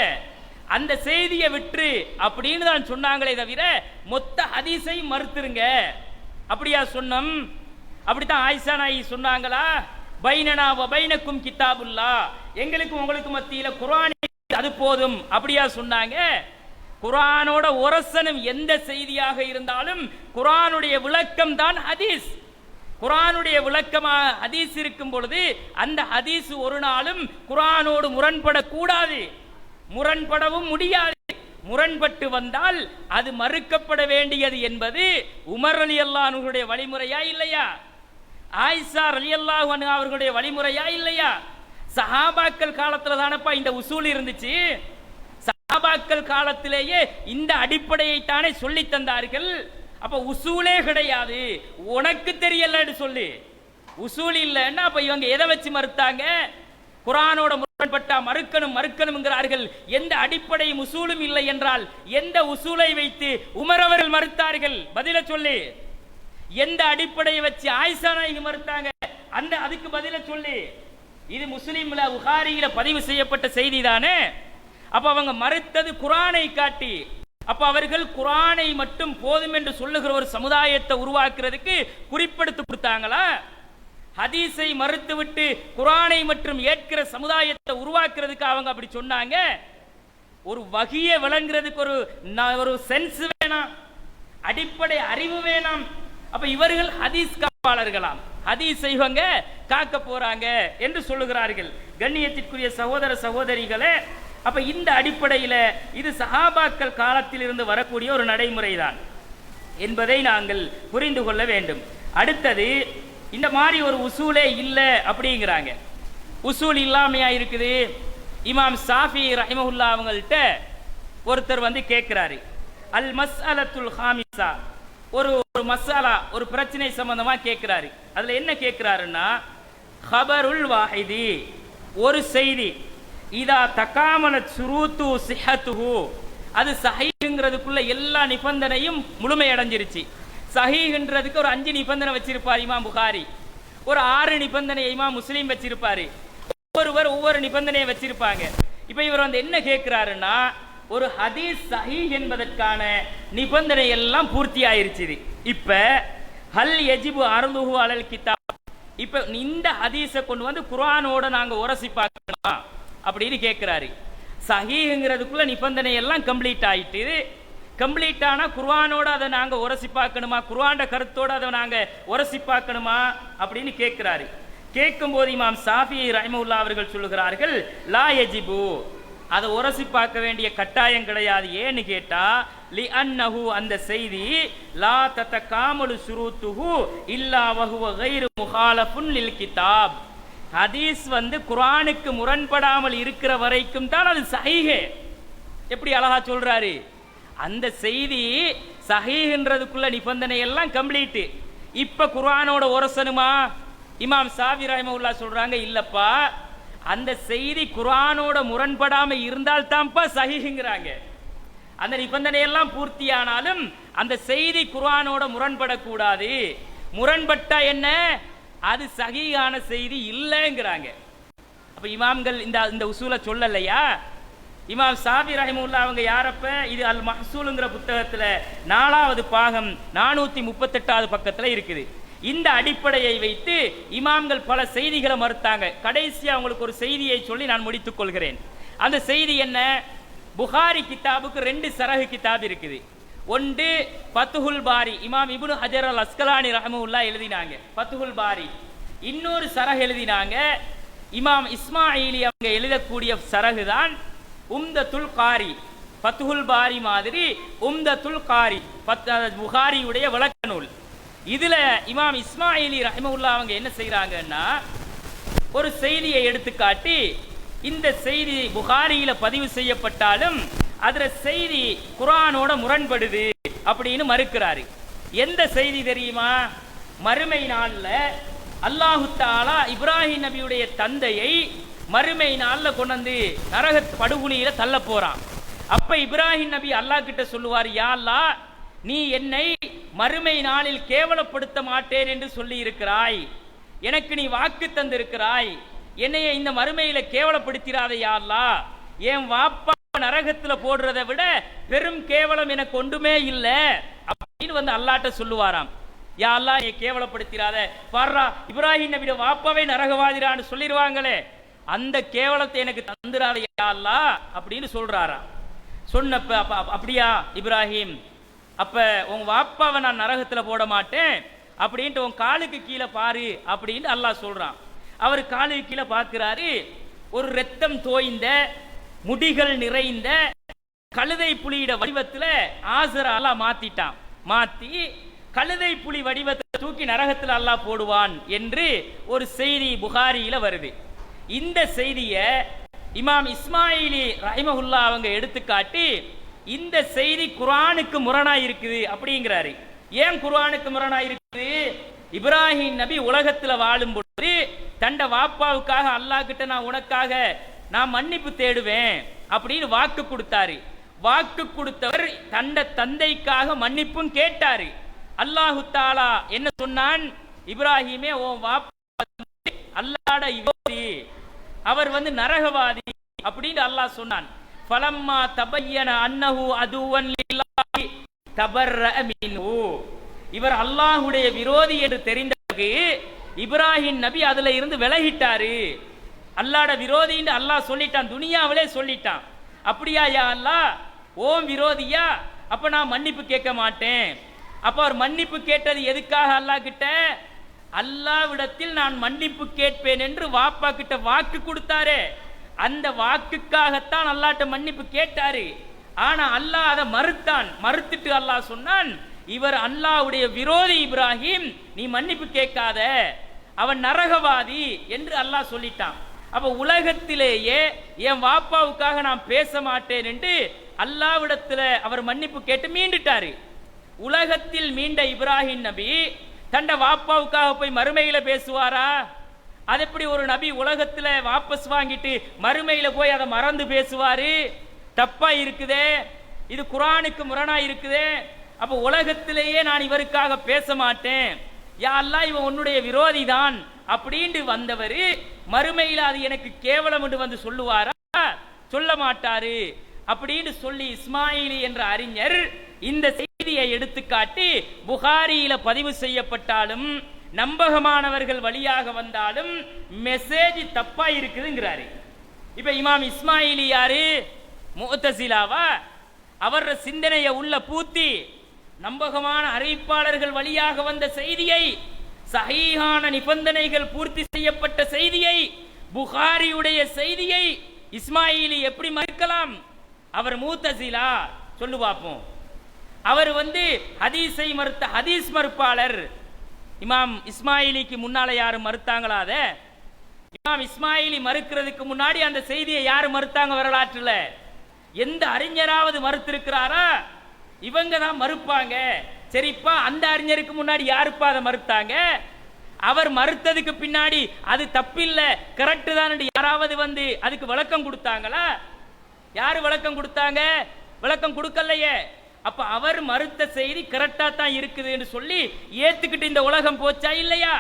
அந்த செய்தியை விட்டு அப்படின்னு தான் சொன்னாங்களே தவிர மொத்த ஹதீஸை மறுத்துருங்க அப்படியா சொன்னோம்? அப்படித்தான் ஆயிஷா நாயகி சொன்னாங்களா? பைனனா வபைனக்கும் கிதாபுல்லா, எங்களுக்கு உங்களுக்கு மத்தியில குர்ஆன் அது போதும் அப்படியா சொன்னாங்க? குர்ஆனோட ஒரசனம் எந்த செய்தியாக இருந்தாலும் குர்ஆனுடைய விளக்கம் தான் ஹதீஸ். குர்ஆனுடைய விளக்கமா ஹதீஸ் இருக்கும் பொழுது அந்த ஹதீஸ் ஒரு நாளும் குர்ஆனோடு முரண்படக்கூடாது, முரண்படவும் முடியாது. முரண்பட்டு வந்தால் அது மறுக்கப்பட வேண்டியது என்பது உமர் ரலியல்லாஹு அன்ஹுடைய வழிமுறையா இல்லையா? ஆயிஷா ரலியல்லாஹு அன்ஹா அவர்களுடைய வழிமுறையா இல்லையா? சஹாபாக்கள் காலத்துல தானப்பா இந்த உசூல் இருந்துச்சு. சஹாபாக்கள் காலத்திலேயே இந்த அடிப்படையை தானே சொல்லி தந்தார்கள். அப்ப உசூலே கிடையாது, உனக்கு தெரியலன்னு சொல்லி உசூல் இல்லைன்னா அப்ப இவங்க எதை வச்சு மறுத்தாங்க? குர்ஆனோட முரண்பட்டா மறுக்கணும் மறுக்கணும்ங்கிறார்கள். எந்த அடிப்படையும் உசூலும் இல்லை என்றால் எந்த உசூலை வைத்து உமர் அவர்கள் மறுத்தார்கள்? பதில சொல்லி. எந்த அடிப்படையை வச்சு ஆயிஷா நாயகி மறுத்தாங்க? அந்த அதுக்கு பதில சொல்லி. இது முஸ்லிம்ல புகாரியில பதிவு செய்யப்பட்ட செய்தி தானே. அப்ப அவங்க மறுத்தது குர்ஆனை காட்டி. அப்ப அவர்கள் குர்ஆனை மட்டும் போதும் என்று சொல்லுகிற ஒரு சமுதாயத்தை உருவாக்குறதுக்கு குறிப்பெடுத்து கொடுத்தாங்களா? ஹதீஸை மறுத்து விட்டு குர்ஆனை மட்டும் ஏற்கிற சமுதாயத்தை உருவாக்குறதுக்கு அவங்க அப்படி சொன்னாங்க. ஒரு வகியை விளங்குறதுக்கு ஒரு சென்ஸ் வேணாம், அடிப்படை அறிவு வேணாம். அப்ப இவர்கள் ஹதீஸ் காப்பாளர்களாம், ஹதீஸ் இவங்க காக்க போறாங்க என்று சொல்லுகிறார்கள். கண்ணியத்திற்குரிய சகோதர சகோதரிகளே, அப்ப இந்த அடிப்படையில் இது சஹாபாக்கள் காலத்தில் இருந்து வரக்கூடிய ஒரு நடைமுறைதான் என்பதை நாங்கள் புரிந்து கொள்ள வேண்டும். அடுத்தது, இந்த மாதிரி ஒரு உசூலே இல்லை அப்படிங்கிறாங்க. உசூல் இல்லாமையா இருக்குது. இமாம் ஷாஃபி ரஹிமஹுல்லா அவங்கள்ட்ட ஒருத்தர் வந்து கேட்கிறாரு, அல் மஸ்அலத்துல் ஹாமிஸா, ஒரு மசாலா, ஒரு பிரச்சனை சம்பந்தமா கேட்கிறாரு. அதுல என்ன கேட்கிறாருன்னா, ஹபருல் வாஹிதி, ஒரு செய்தி, இதா தகாமலத் சுரூத்து சிஹத்துஹு, அது சஹீஹ்ங்கிறதுக்குள்ள எல்லா நிபந்தனையும் முழுமை அடைஞ்சிருச்சு. சஹீஹ்ன்றதுக்கு ஒரு 5 நிபந்தனை வச்சிருப்பார் இமாம் புகாரி, ஒரு 6 நிபந்தனை இமாம் முஸ்லீம் வச்சிருப்பாரு, ஒவ்வொருவர் ஒவ்வொரு நிபந்தனையை வச்சிருப்பாங்க. இப்ப இவர் வந்து என்ன கேட்கிறாருன்னா, ஒரு ஹதீஸ் சஹீஹ் என்பதற்கான நிபந்தனை எல்லாம் பூர்த்தி ஆயிருச்சு. இப்ப ஹல் யஜிபு அர்லுஹு அலல் கிதாப், இப்ப இந்த ஹதீஸை கொண்டு வந்து குர்ஆனோட நாங்க உரசி பார்க்கணுமா அப்படின்னு கேட்கிறாரு. சஹீஹ்ங்கிறதுக்குள்ள நிபந்தனை எல்லாம் கம்ப்ளீட் ஆயிட்டு, கம்ப்ளீட் ஆனா குர்ஆனோட அதை நாங்க உரசி பார்க்கணுமா, குர்ஆன் கருத்தோட அதை நாங்க உரசி பார்க்கணுமா அப்படின்னு கேட்கிறாரு. கேட்கும் போது இமாம் ஷாஃபி ரஹிமஹுல்லா அவர்கள் சொல்லுகிறார்கள், லா யஜிபு, அதை உரசி பார்க்க வேண்டிய கட்டாயம் கிடையாது. ஏன்னு கேட்டா, லி அன்னஹு, அந்த செய்தி, லா ததகாமலு ஷுரூத்துஹு இல்லா வஹுவ கைரு முஹாலஃபுன் லில் கிதாப், ஹதீஸ் வந்து குர்ஆனுக்கு முரண்படாமல் இருக்கிற வரைக்கும் தான் அது சஹீஹ். எப்படி அழகா சொல்றாரு, அந்த செய்தி சஹீஹ்ன்றதுக்குள்ள நிபந்தனை எல்லாம் கம்ப்ளீட். இப்ப குர்ஆனோட உரசனுமா? இமாம் ஷாஃபி ரஹிமஹுல்லா சொல்றாங்க, இல்லப்பா, அந்த செய்தி குர்ஆனோட முரண்படாம இருந்தால் தான்ப்பா சஹீஹ்ங்கறாங்க. அந்த நிபந்தனை எல்லாம் பூர்த்தியானாலும் அந்த செய்தி குர்ஆனோட முரண்படக்கூடாது. முரண்பட்டா என்ன, அது சஹீஹான செய்தி இல்லைங்கிறாங்க. அப்ப இமாம்கள் இந்த உசூலை சொல்லலையா? இமாம் ஷாஃபி ரஹிமஹுல்லா அவங்க யாரப்ப, இது அல் மஹ்சூலுங்கிற புத்தகத்துல 4வது பாகம் 438வது பக்கத்துல இருக்குது. இந்த அடிப்படையை வைத்து இமாம்கள் பல செய்திகளை மறுத்தாங்க. கடைசியா அவங்களுக்கு ஒரு செய்தியை சொல்லி நான் முடித்துக் கொள்கிறேன். அந்த செய்தி என்ன, புகாரி கிதாபுக்கு 2 சரஹ் கிதாப் இருக்குது. ஒன்று ஃபத்ஹுல் பாரி, இமாம் இப்னு ஹஜர் அல் அஸ்கலானி ரஹ்மஹுல்லா எழுதினாங்க ஃபத்ஹுல் பாரி. இன்னொரு சரஹ் எழுதினாங்க இமாம் இஸ்மாயிலி அவங்க எழுதக்கூடிய சரஹு தான் உம்தத்துல் காரி. ஃபத்ஹுல் பாரி மாதிரி உம்தத்துல் காரி புகாரியுடைய விளக்க நூல். இதுல இமாம் இஸ்மாயிலி ரஹ்மஹுல்லா அவங்க என்ன செய்யறாங்கன்னா, ஒரு செய்தியை எடுத்துக்காட்டி, இந்த செய்தி புகாரியில பதிவு செய்யப்பட்டாலும் அதுல செய்தி குர்ஆனோட முரண்படுது அப்படின்னு மறுக்கிறாரு. எந்த செய்தி தெரியுமா? மறுமை நாள்ல அல்லாஹு தஆலா இப்ராஹிம் நபியுடைய தந்தையை மறுமை நாள்ல கொண்டு நரக படுகொலியில தள்ள போறான். அப்ப இப்ராஹிம் நபி அல்லாஹ் கிட்ட சொல்லுவார், யா அல்லாஹ், நீ என்னை மறுமை நாளில் கேவலப்படுத்த மாட்டேன் என்று சொல்லி இருக்கிறாய், எனக்கு நீ வாக்கு தந்திருக்கிறாய், என்னைய இந்த மறுமையில கேவலப்படுத்திராத யா அல்லாஹ், என் வாப்பா நரகத்துல போடுறதை விட பெரும் கேவலம் எனக்கு ஒன்றுமே இல்லை அப்படின்னு வந்து அல்லாஹ்ட்ட சொல்லுவாராம். யா அல்லாஹ், நீ கேவலப்படுத்திராத, பாரா இப்ராஹிம் நபியோட வாப்பாவே நரகவாதிரான்னு சொல்லிடுவாங்களே, அந்த கேவலத்தை எனக்கு தந்துராத யா அல்லாஹ் அப்படின்னு சொல்றாராம். சொன்னப்ப அப்படியா இப்ராஹிம், அப்ப உங்க வாப்பாவை நான் நரகத்துல போட மாட்டேன் அப்படின்ட்டு உன் காலுக்கு கீழே பாரு அப்படின்னு அல்லாஹ் சொல்றான். அவர் காலுக்கு கீழே பார்க்கிறாரு, ஒரு ரத்தம் தோய்ந்த முடிகள் நிறைந்த கழுதை புலியிட வடிவத்துல ஆசர அல்லாஹ் மாத்திட்டான். மாத்தி கழுதை புலி வடிவத்தை தூக்கி நரகத்துல அல்லாஹ் போடுவான் என்று ஒரு செய்தி புகாரியில வருது. இந்த செய்திய இமாம் இஸ்மாயிலி ரஹிமஹுல்லா அவங்க எடுத்துக்காட்டி, இந்த செய்தி குர்ஆனுக்கு முரணா இருக்குது அப்படிங்கிறாரு. ஏன் குர்ஆனுக்கு முரணா இருக்குது? இப்ராஹிம் நபி உலகத்துல வாழும் பொழுது தண்ட வாப்பாவுக்காக அல்லாஹ் கிட்ட நான் உனக்காக நான் மன்னிப்பு தேடுவேன் அப்படின்னு வாக்கு கொடுத்தாரு. வாக்கு கொடுத்தவர் தண்ட தந்தைக்காக மன்னிப்பும் கேட்டாரு. அல்லாஹு தஆலா என்ன சொன்னான், இப்ராஹிமே உன் வாப்பா அல்லாஹ்ட விரோதி, அவர் வந்து நரகவாதி அப்படின்னு அல்லாஹ் சொன்னான். ஃபலம்மா தபய்யன அன்னஹு அதுவன் லில்லாஹி தபர்ரஅ மின்ஹு, இவர் அல்லாஹ்வுடைய விரோதி என்று தெரிந்த பிறகு இப்ராஹிம் நபி அதுல இருந்து விலகிட்டாரு. அல்லாஹ்ட விரோதின்னு அல்லாஹ் சொல்லிட்டான், துனியாவிலே சொல்லிட்டான். அப்படியா யா அல்லாஹ், ஓம் விரோதியா, அப்ப நான் மன்னிப்பு கேட்க மாட்டேன். அப்ப அவர் மன்னிப்பு கேட்டது எதுக்காக அல்லாஹ் கிட்ட? அல்லாஹ்விடத்தில் நான் மன்னிப்பு கேட்பேன் என்று வாப்பா கிட்ட வாக்கு கொடுத்தாரே, அந்த வாக்குக்காகத்தான் அல்லாஹ்ட்ட மன்னிப்பு கேட்டாரு. ஆனா அல்லாஹ் அதை மறுத்தான். மறுத்துட்டு அல்லாஹ் சொன்னான், இவர் அல்லாஹ்வுடைய விரோதி இப்ராஹிம், நீ மன்னிப்பு கேட்காத, அவன் நரகவாதி என்று அல்லாஹ் சொல்லிட்டான். அப்ப உலகத்திலேயே என் வாப்பாவுக்காக நான் பேச மாட்டேன் என்று அல்லாஹ்விடத்துல அவர் மன்னிப்பு கேட்டு மீண்டுட்டாரு. உலகத்தில் மீண்ட இப்ராஹிம் நபி தண்ட வாப்பாவுக்காக போய் மறுமையில பேசுவாரா? அது எப்படி ஒரு நபி உலகத்துல வாபஸ் வாங்கிட்டு மறுமையில போய் அதை மறந்து பேசுவாரு? தப்பா இருக்குதே, இது குர்ஆனுக்கு முரணா இருக்குதே. அப்ப உலகத்திலேயே நான் இவருக்காக பேச மாட்டேன், யா அல்லாஹ் இவன் உன்னுடைய விரோதி தான் அப்படின்னு வந்தவர் மறுமையில அது எனக்கு கேவலம் என்று வந்து சொல்லுவாரா? சொல்ல மாட்டாரு. அப்படின்னு சொல்லி இஸ்மாயிலி என்ற அறிஞர் இந்த செய்தியை எடுத்துக்காட்டி புகாரியில பதிவு செய்யப்பட்டாலும் நம்பகமானவர்கள் வழியாக வந்தாலும் மெசேஜ் தப்பா இருக்குதுங்கிறாரு. இப்ப இமாம் இஸ்மாயிலி யாரு? முஅ்தஸிலாவா? அவர் சிந்தனையை உள்ள பூத்தி நம்பகமான அறிவிப்பாளர்கள் வழியாக வந்த செய்தியை, சஹீஹான நிபந்தனைகள் பூர்த்தி செய்யப்பட்ட செய்தியை, புகாரியுடைய செய்தியை இஸ்மாயிலி எப்படி மறுக்கலாம்? அவர் முஅ்தஸிலா. சொல்லு பார்ப்போம். அவர் ஹதீஸை மறுத்த ஹதீஸ் மறுப்பாளர். இமாம் இஸ்மாயிலிக்கு முன்னால யாரு மறுத்தாங்களா? அத இமாம் இஸ்மாயிலி மறுக்கிறதுக்கு முன்னாடி அந்த செய்தியை யாரு மறுத்தாங்க? வரலாற்றுல எந்த அறிஞராவது மறுத்திருக்கிறாரா? இவங்க தான் மறுப்பாங்க. சரிப்பா, அந்த அறிஞருக்கு முன்னாடி யாருப்பா அதை மறுத்தாங்க? அவர் மறுத்ததுக்கு பின்னாடி அது தப்பில்ல, கரெக்ட் தான் யாராவது அதுக்கு விளக்கம் கொடுத்தாங்களா? யாரு விளக்கம் கொடுத்தாங்க? விளக்கம் கொடுக்கலையே. அப்ப அவர் மறுத்த செய்தி கரெக்டா தான் இருக்குது என்று சொல்லி ஏத்துக்கிட்டு இந்த உலகம் போச்சா இல்லையா?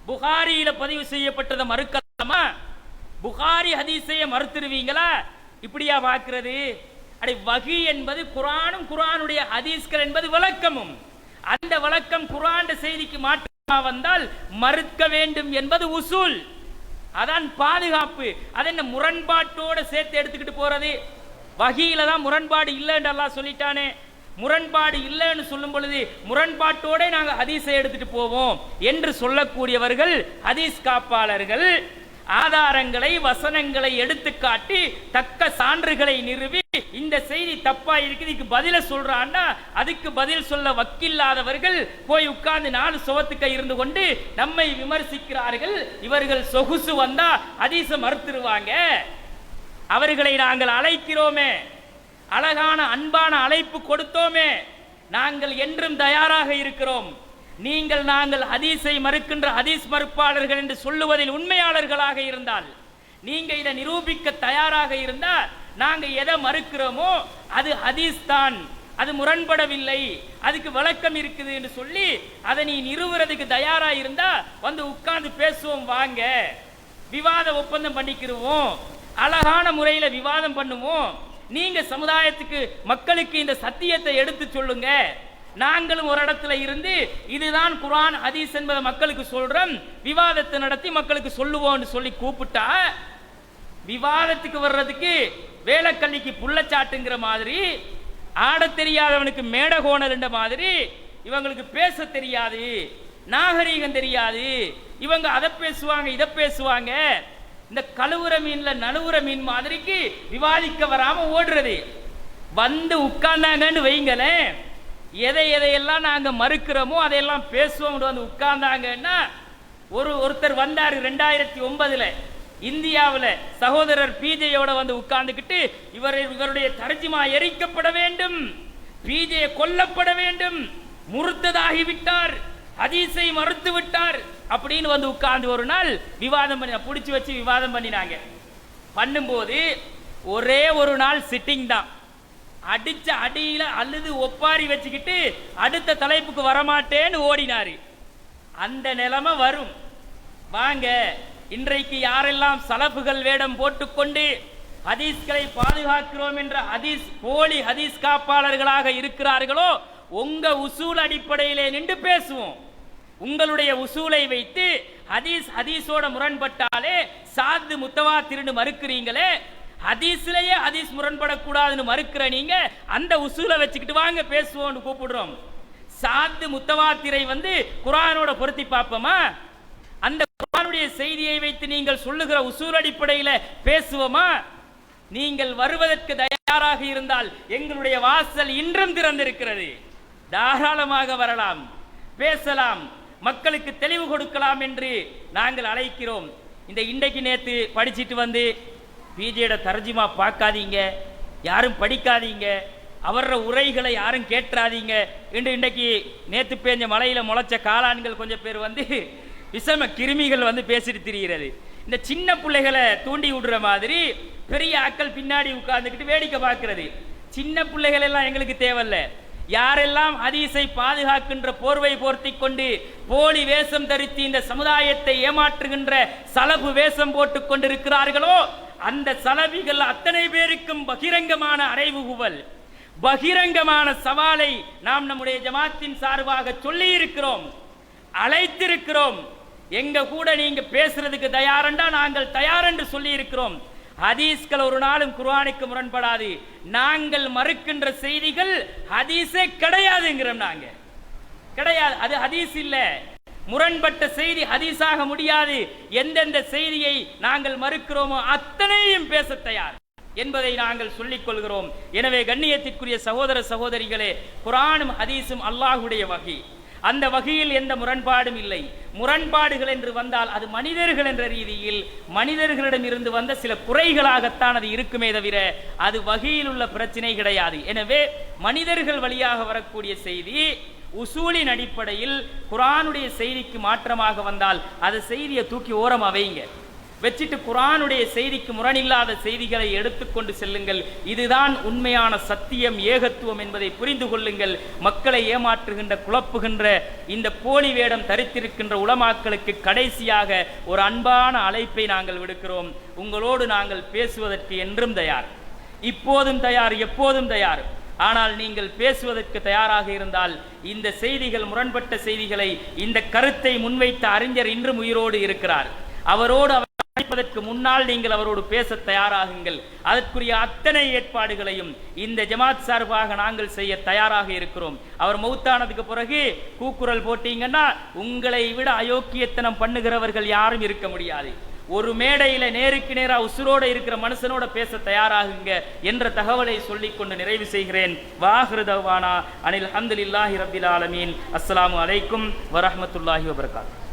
புகாரியில பதிவு செய்யப்பட்டதை மறுக்கலாமா? புகாரி ஹதீஸைய மறுத்துருவீங்களா? இப்படியா பார்க்கிறது? அடே, வஹி என்பது குர்ஆனும் குர்ஆனுடைய ஹதீஸ்கள் என்பது விளக்கமும். அந்த விளக்கம் குர்ஆன் செய்திக்கு மாற்றமா வந்தால் மறுக்க வேண்டும் என்பது உசூல். அதான் பாதுகாப்பு. அது என்ன முரண்பாட்டோட சேர்த்து எடுத்துக்கிட்டு போறது? வஹீல தான் முரண்பாடு இல்லைன்னு அல்லாஹ் சொல்லிட்டானே. முரண்பாடு இல்லைன்னு சொல்லும் பொழுது முரண்பாட்டோட நாங்க ஹதீஸை எடுத்துட்டு போவோம் என்று சொல்லக்கூடியவர்கள் ஹதீஸ் காப்பாளர்கள். ஆதாரங்களை வசனங்களை எடுத்துக்காட்டி தக்க சான்றுகளை நிறுவி இந்த செய்தி தப்பா இருக்குது, இதுக்கு பதில சொல்றான்னா அதுக்கு பதில் சொல்ல வக்கில்லாதவர்கள் போய் உட்கார்ந்து 4 சுவத்துக்க இருந்து கொண்டு நம்மை விமர்சிக்கிறார்கள். இவர்கள் சொகுசு வந்தா ஹதீஸ மறுத்துருவாங்க. அவர்களை நாங்கள் அழைக்கிறோமே, அழகான அன்பான அழைப்பு கொடுத்தோமே, நாங்கள் என்றும் தயாராக இருக்கிறோம். நாங்கள் ஹதீஸை மறுக்கின்ற ஹதீஸ் மறுப்பாளர்கள் என்று சொல்லுவதில் உண்மையாளர்களாக இருந்தால், நீங்க இதை நிரூபிக்க தயாராக இருந்தால், நாங்க எதை மறுக்கிறோமோ அது ஹதீஸ் தான், அது முரண்படவில்லை, அதுக்கு விளக்கம் இருக்குது என்று சொல்லி அதை நீ நிறுவுறதுக்கு தயாரா இருந்தா உட்கார்ந்து பேசுவோம், வாங்க விவாத ஒப்பந்தம் பண்ணிக்கிறோம், அழகான முறையில விவாதம் பண்ணுவோம். நீங்க சமுதாயத்துக்கு மக்களுக்கு இந்த சத்தியத்தை எடுத்து சொல்லுங்க. நாங்களும் ஒரு இடத்துல இருந்து இதுதான் குர்ஆன் ஹதீஸ் என்பதை மக்களுக்கு சொல்றோம், விவாதத்தை நடத்தி மக்களுக்கு சொல்லுவோம்னு சொல்லி கூப்பிட்டா விவாதத்துக்கு வர்றதுக்கு வேலைக்கல்லிக்கு புள்ளச்சாட்டுங்கிற மாதிரி, ஆட தெரியாதவனுக்கு மேடகோணல் மாதிரி, இவங்களுக்கு பேச தெரியாது, நாகரீகம் தெரியாது, இவங்க அதை பேசுவாங்க இதை பேசுவாங்க, இந்த கழுவுற மீன்ல நழுவுற மீன் மாதிரிக்கு விவாதிக்க வராம ஓடுறது. உட்கார்ந்தாங்கன்னு வைங்களேன், எதையெல்லாம் நாங்க மறுக்கிறோமோ அதையெல்லாம் பேசுவோம். உட்கார்ந்தாங்கன்னா ஒருத்தர் வந்தாரு 2009 இந்தியாவில், சகோதரர் பிஜேயோட உட்கார்ந்துக்கிட்டு இவருடைய தர்ஜுமா எரிக்கப்பட வேண்டும், பிஜே கொல்லப்பட வேண்டும், முர்த்ததாகிவிட்டார், ஹதீஸை மறுத்து விட்டார் அப்படின்னு உட்கார்ந்து ஒரு நாள் விவாதம் பண்ணி பிடிச்சி வச்சு விவாதம் பண்ணினாங்க. பண்ணும்போது ஒரே ஒரு நாள் சிட்டிங் தான். அடிச்ச அடியில அழுது ஒப்பாரி வச்சுக்கிட்டு அடுத்த தலைப்புக்கு வரமாட்டேன்னு ஓடினாரு. அந்த நிலைமை வரும். வாங்க, இன்றைக்கு யாரெல்லாம் சலஃபுகள் வேடம் போட்டுக்கொண்டு ஹதீஸ்களை பாதுகாக்கிறோம் என்ற போலி ஹதீஸ் காப்பாளர்களாக இருக்கிறார்களோ, உங்க உசூல் அடிப்படையிலே நின்று பேசுவோம். உங்களுடைய உசூலை வைத்து ஹதீஸோட முரண்பட்டாலே சாது முத்தவாத்திர்னு மறுக்கிறீங்களே, ஹதீஸ்லயே ஹதீஸ் முரண்படக்கூடாதுன்னு மறுக்கிற நீங்க அந்த உசூலை வச்சுக்கிட்டு வாங்க பேசுவோம்னு கூப்பிடுறோம். சாது முத்தவாத்திரை குர்ஆனோட பொருத்தி பார்ப்போமா? அந்த குர்ஆனுடைய செய்தியை வைத்து நீங்கள் சொல்லுகிற உசூல் அடிப்படையில பேசுவோமா? நீங்கள் வருவதற்கு தயாராக இருந்தால் எங்களுடைய வாசல் இன்றும் திறந்திருக்கிறது. தாராளமாக வரலாம், பேசலாம், மக்களுக்கு தெளிவு கொடுக்கலாம் என்று நாங்கள் அழைக்கிறோம். இந்த இன்றைக்கு நேற்று படிச்சுட்டு வந்து பிஜேட தர்ஜுமா பார்க்காதீங்க, யாரும் படிக்காதீங்க, அவர உரைகளை யாரும் கேட்டுறாதீங்க என்று இன்றைக்கு நேற்று பேஞ்ச மலையில் முளைச்ச காளான்கள் கொஞ்சம் பேர் வந்து விஷம கிருமிகள் வந்து பேசிட்டு திரிகிறது. இந்த சின்ன பிள்ளைகளை தூண்டி விடுற மாதிரி பெரிய ஆட்கள் பின்னாடி உட்கார்ந்துக்கிட்டு வேடிக்கை பார்க்கிறது. சின்ன பிள்ளைகள் எல்லாம் எங்களுக்கு தேவையில்ல. யாரெல்லாம் ஹதீஸை பாதுகாக்கின்ற போர்வை போர்த்தி கொண்டு போலி வேஷம் தரித்து இந்த சமுதாயத்தை ஏமாற்றுகின்ற சலபு வேஷம் போட்டுக் கொண்டிருக்கிறார்களோ அந்த சலபிகள் அத்தனை பேருக்கும் பகிரங்கமான அறைவுகுவல், பகிரங்கமான சவாலை நாம் நம்முடைய ஜமாத்தின் சார்பாக சொல்லி இருக்கிறோம், அழைத்திருக்கிறோம். எங்க கூட நீங்க பேசுறதுக்கு தயாரண்டா நாங்கள் தயார் என்று சொல்லி இருக்கிறோம். ஹதீஸ்கள் ஒரு நாளும் குர்ஆனுக்கு முரண்படாது. நாங்கள் மறுக்கின்ற செய்திகள் ஹதீஸே கிடையாதுங்கிறோம். நாங்க கிடையாது, அது ஹதீஸ் இல்ல. முரண்பட்ட செய்தி ஹதீஸாக முடியாது. எந்தெந்த செய்தியை நாங்கள் மறுக்கிறோமோ அத்தனையும் பேச தயார் என்பதை நாங்கள் சொல்லிக் கொள்கிறோம். எனவே கண்ணியத்திற்குரிய சகோதர சகோதரிகளே, குர்ஆனும் ஹதீஸும் அல்லாஹ்வுடைய வகை. அந்த வகையில் எந்த முரண்பாடும் இல்லை. முரண்பாடுகள் என்று வந்தால் அது மனிதர்கள் என்ற ரீதியில் மனிதர்களிடம் இருந்து வந்த சில குறைகளாகத்தான் அது இருக்குமே தவிர அது வகையில் உள்ள பிரச்சனை கிடையாது. எனவே மனிதர்கள் வழியாக வரக்கூடிய செய்தி உசூலின் அடிப்படையில் குர்ஆனுடைய செய்திக்கு மாற்றமாக வந்தால் அது செய்தியை தூக்கி ஓரம் வைங்க, வச்சிட்டு குர்ஆனுடைய செய்திக்கு முரணில்லாத செய்திகளை எடுத்துக்கொண்டு செல்லுங்கள். இதுதான் உண்மையான சத்தியம், ஏகத்துவம் என்பதை புரிந்து கொள்ளுங்கள். மக்களை ஏமாற்றுகின்ற குழப்புகின்ற இந்த போலி வேடம் தரித்திருக்கின்ற உலமாக்களுக்கு கடைசியாக ஒரு அன்பான அழைப்பை நாங்கள் விடுக்கிறோம். உங்களோடு நாங்கள் பேசுவதற்கு என்றும் தயார், இப்போதும் தயார், எப்போதும் தயார். ஆனால் நீங்கள் பேசுவதற்கு தயாராக இருந்தால் இந்த செய்திகள், முரண்பட்ட செய்திகளை, இந்த கருத்தை முன்வைத்த அறிஞர் இன்றும் உயிரோடு இருக்கிறார். அவரோடு அழைப்பதற்கு முன்னால் நீங்கள் அவரோடு பேச தயாராகுங்கள். அதற்குரிய அத்தனை ஏற்பாடுகளையும் இந்த ஜமாத் சார்பாக நாங்கள் செய்ய தயாராக இருக்கிறோம். அவர் மௌத்தானதுக்கு பிறகு கூக்குரல் போட்டீங்கன்னா உங்களை விட அயோக்கியத்தனம் பண்ணுகிறவர்கள் யாரும் இருக்க முடியாது. ஒரு மேடையில நேருக்கு நேரா உசுரோட இருக்கிற மனுஷனோட பேச தயாராகுங்க என்ற தகவலை சொல்லிக்கொண்டு நிறைவு செய்கிறேன். வாஹிரு தவானா அனில் ஹம்துலில்லாஹி ரப்பில் ஆலமீன். அஸ்ஸலாமு அலைக்கும் வரஹ்மத்துல்லாஹி வபரகாத்துஹு.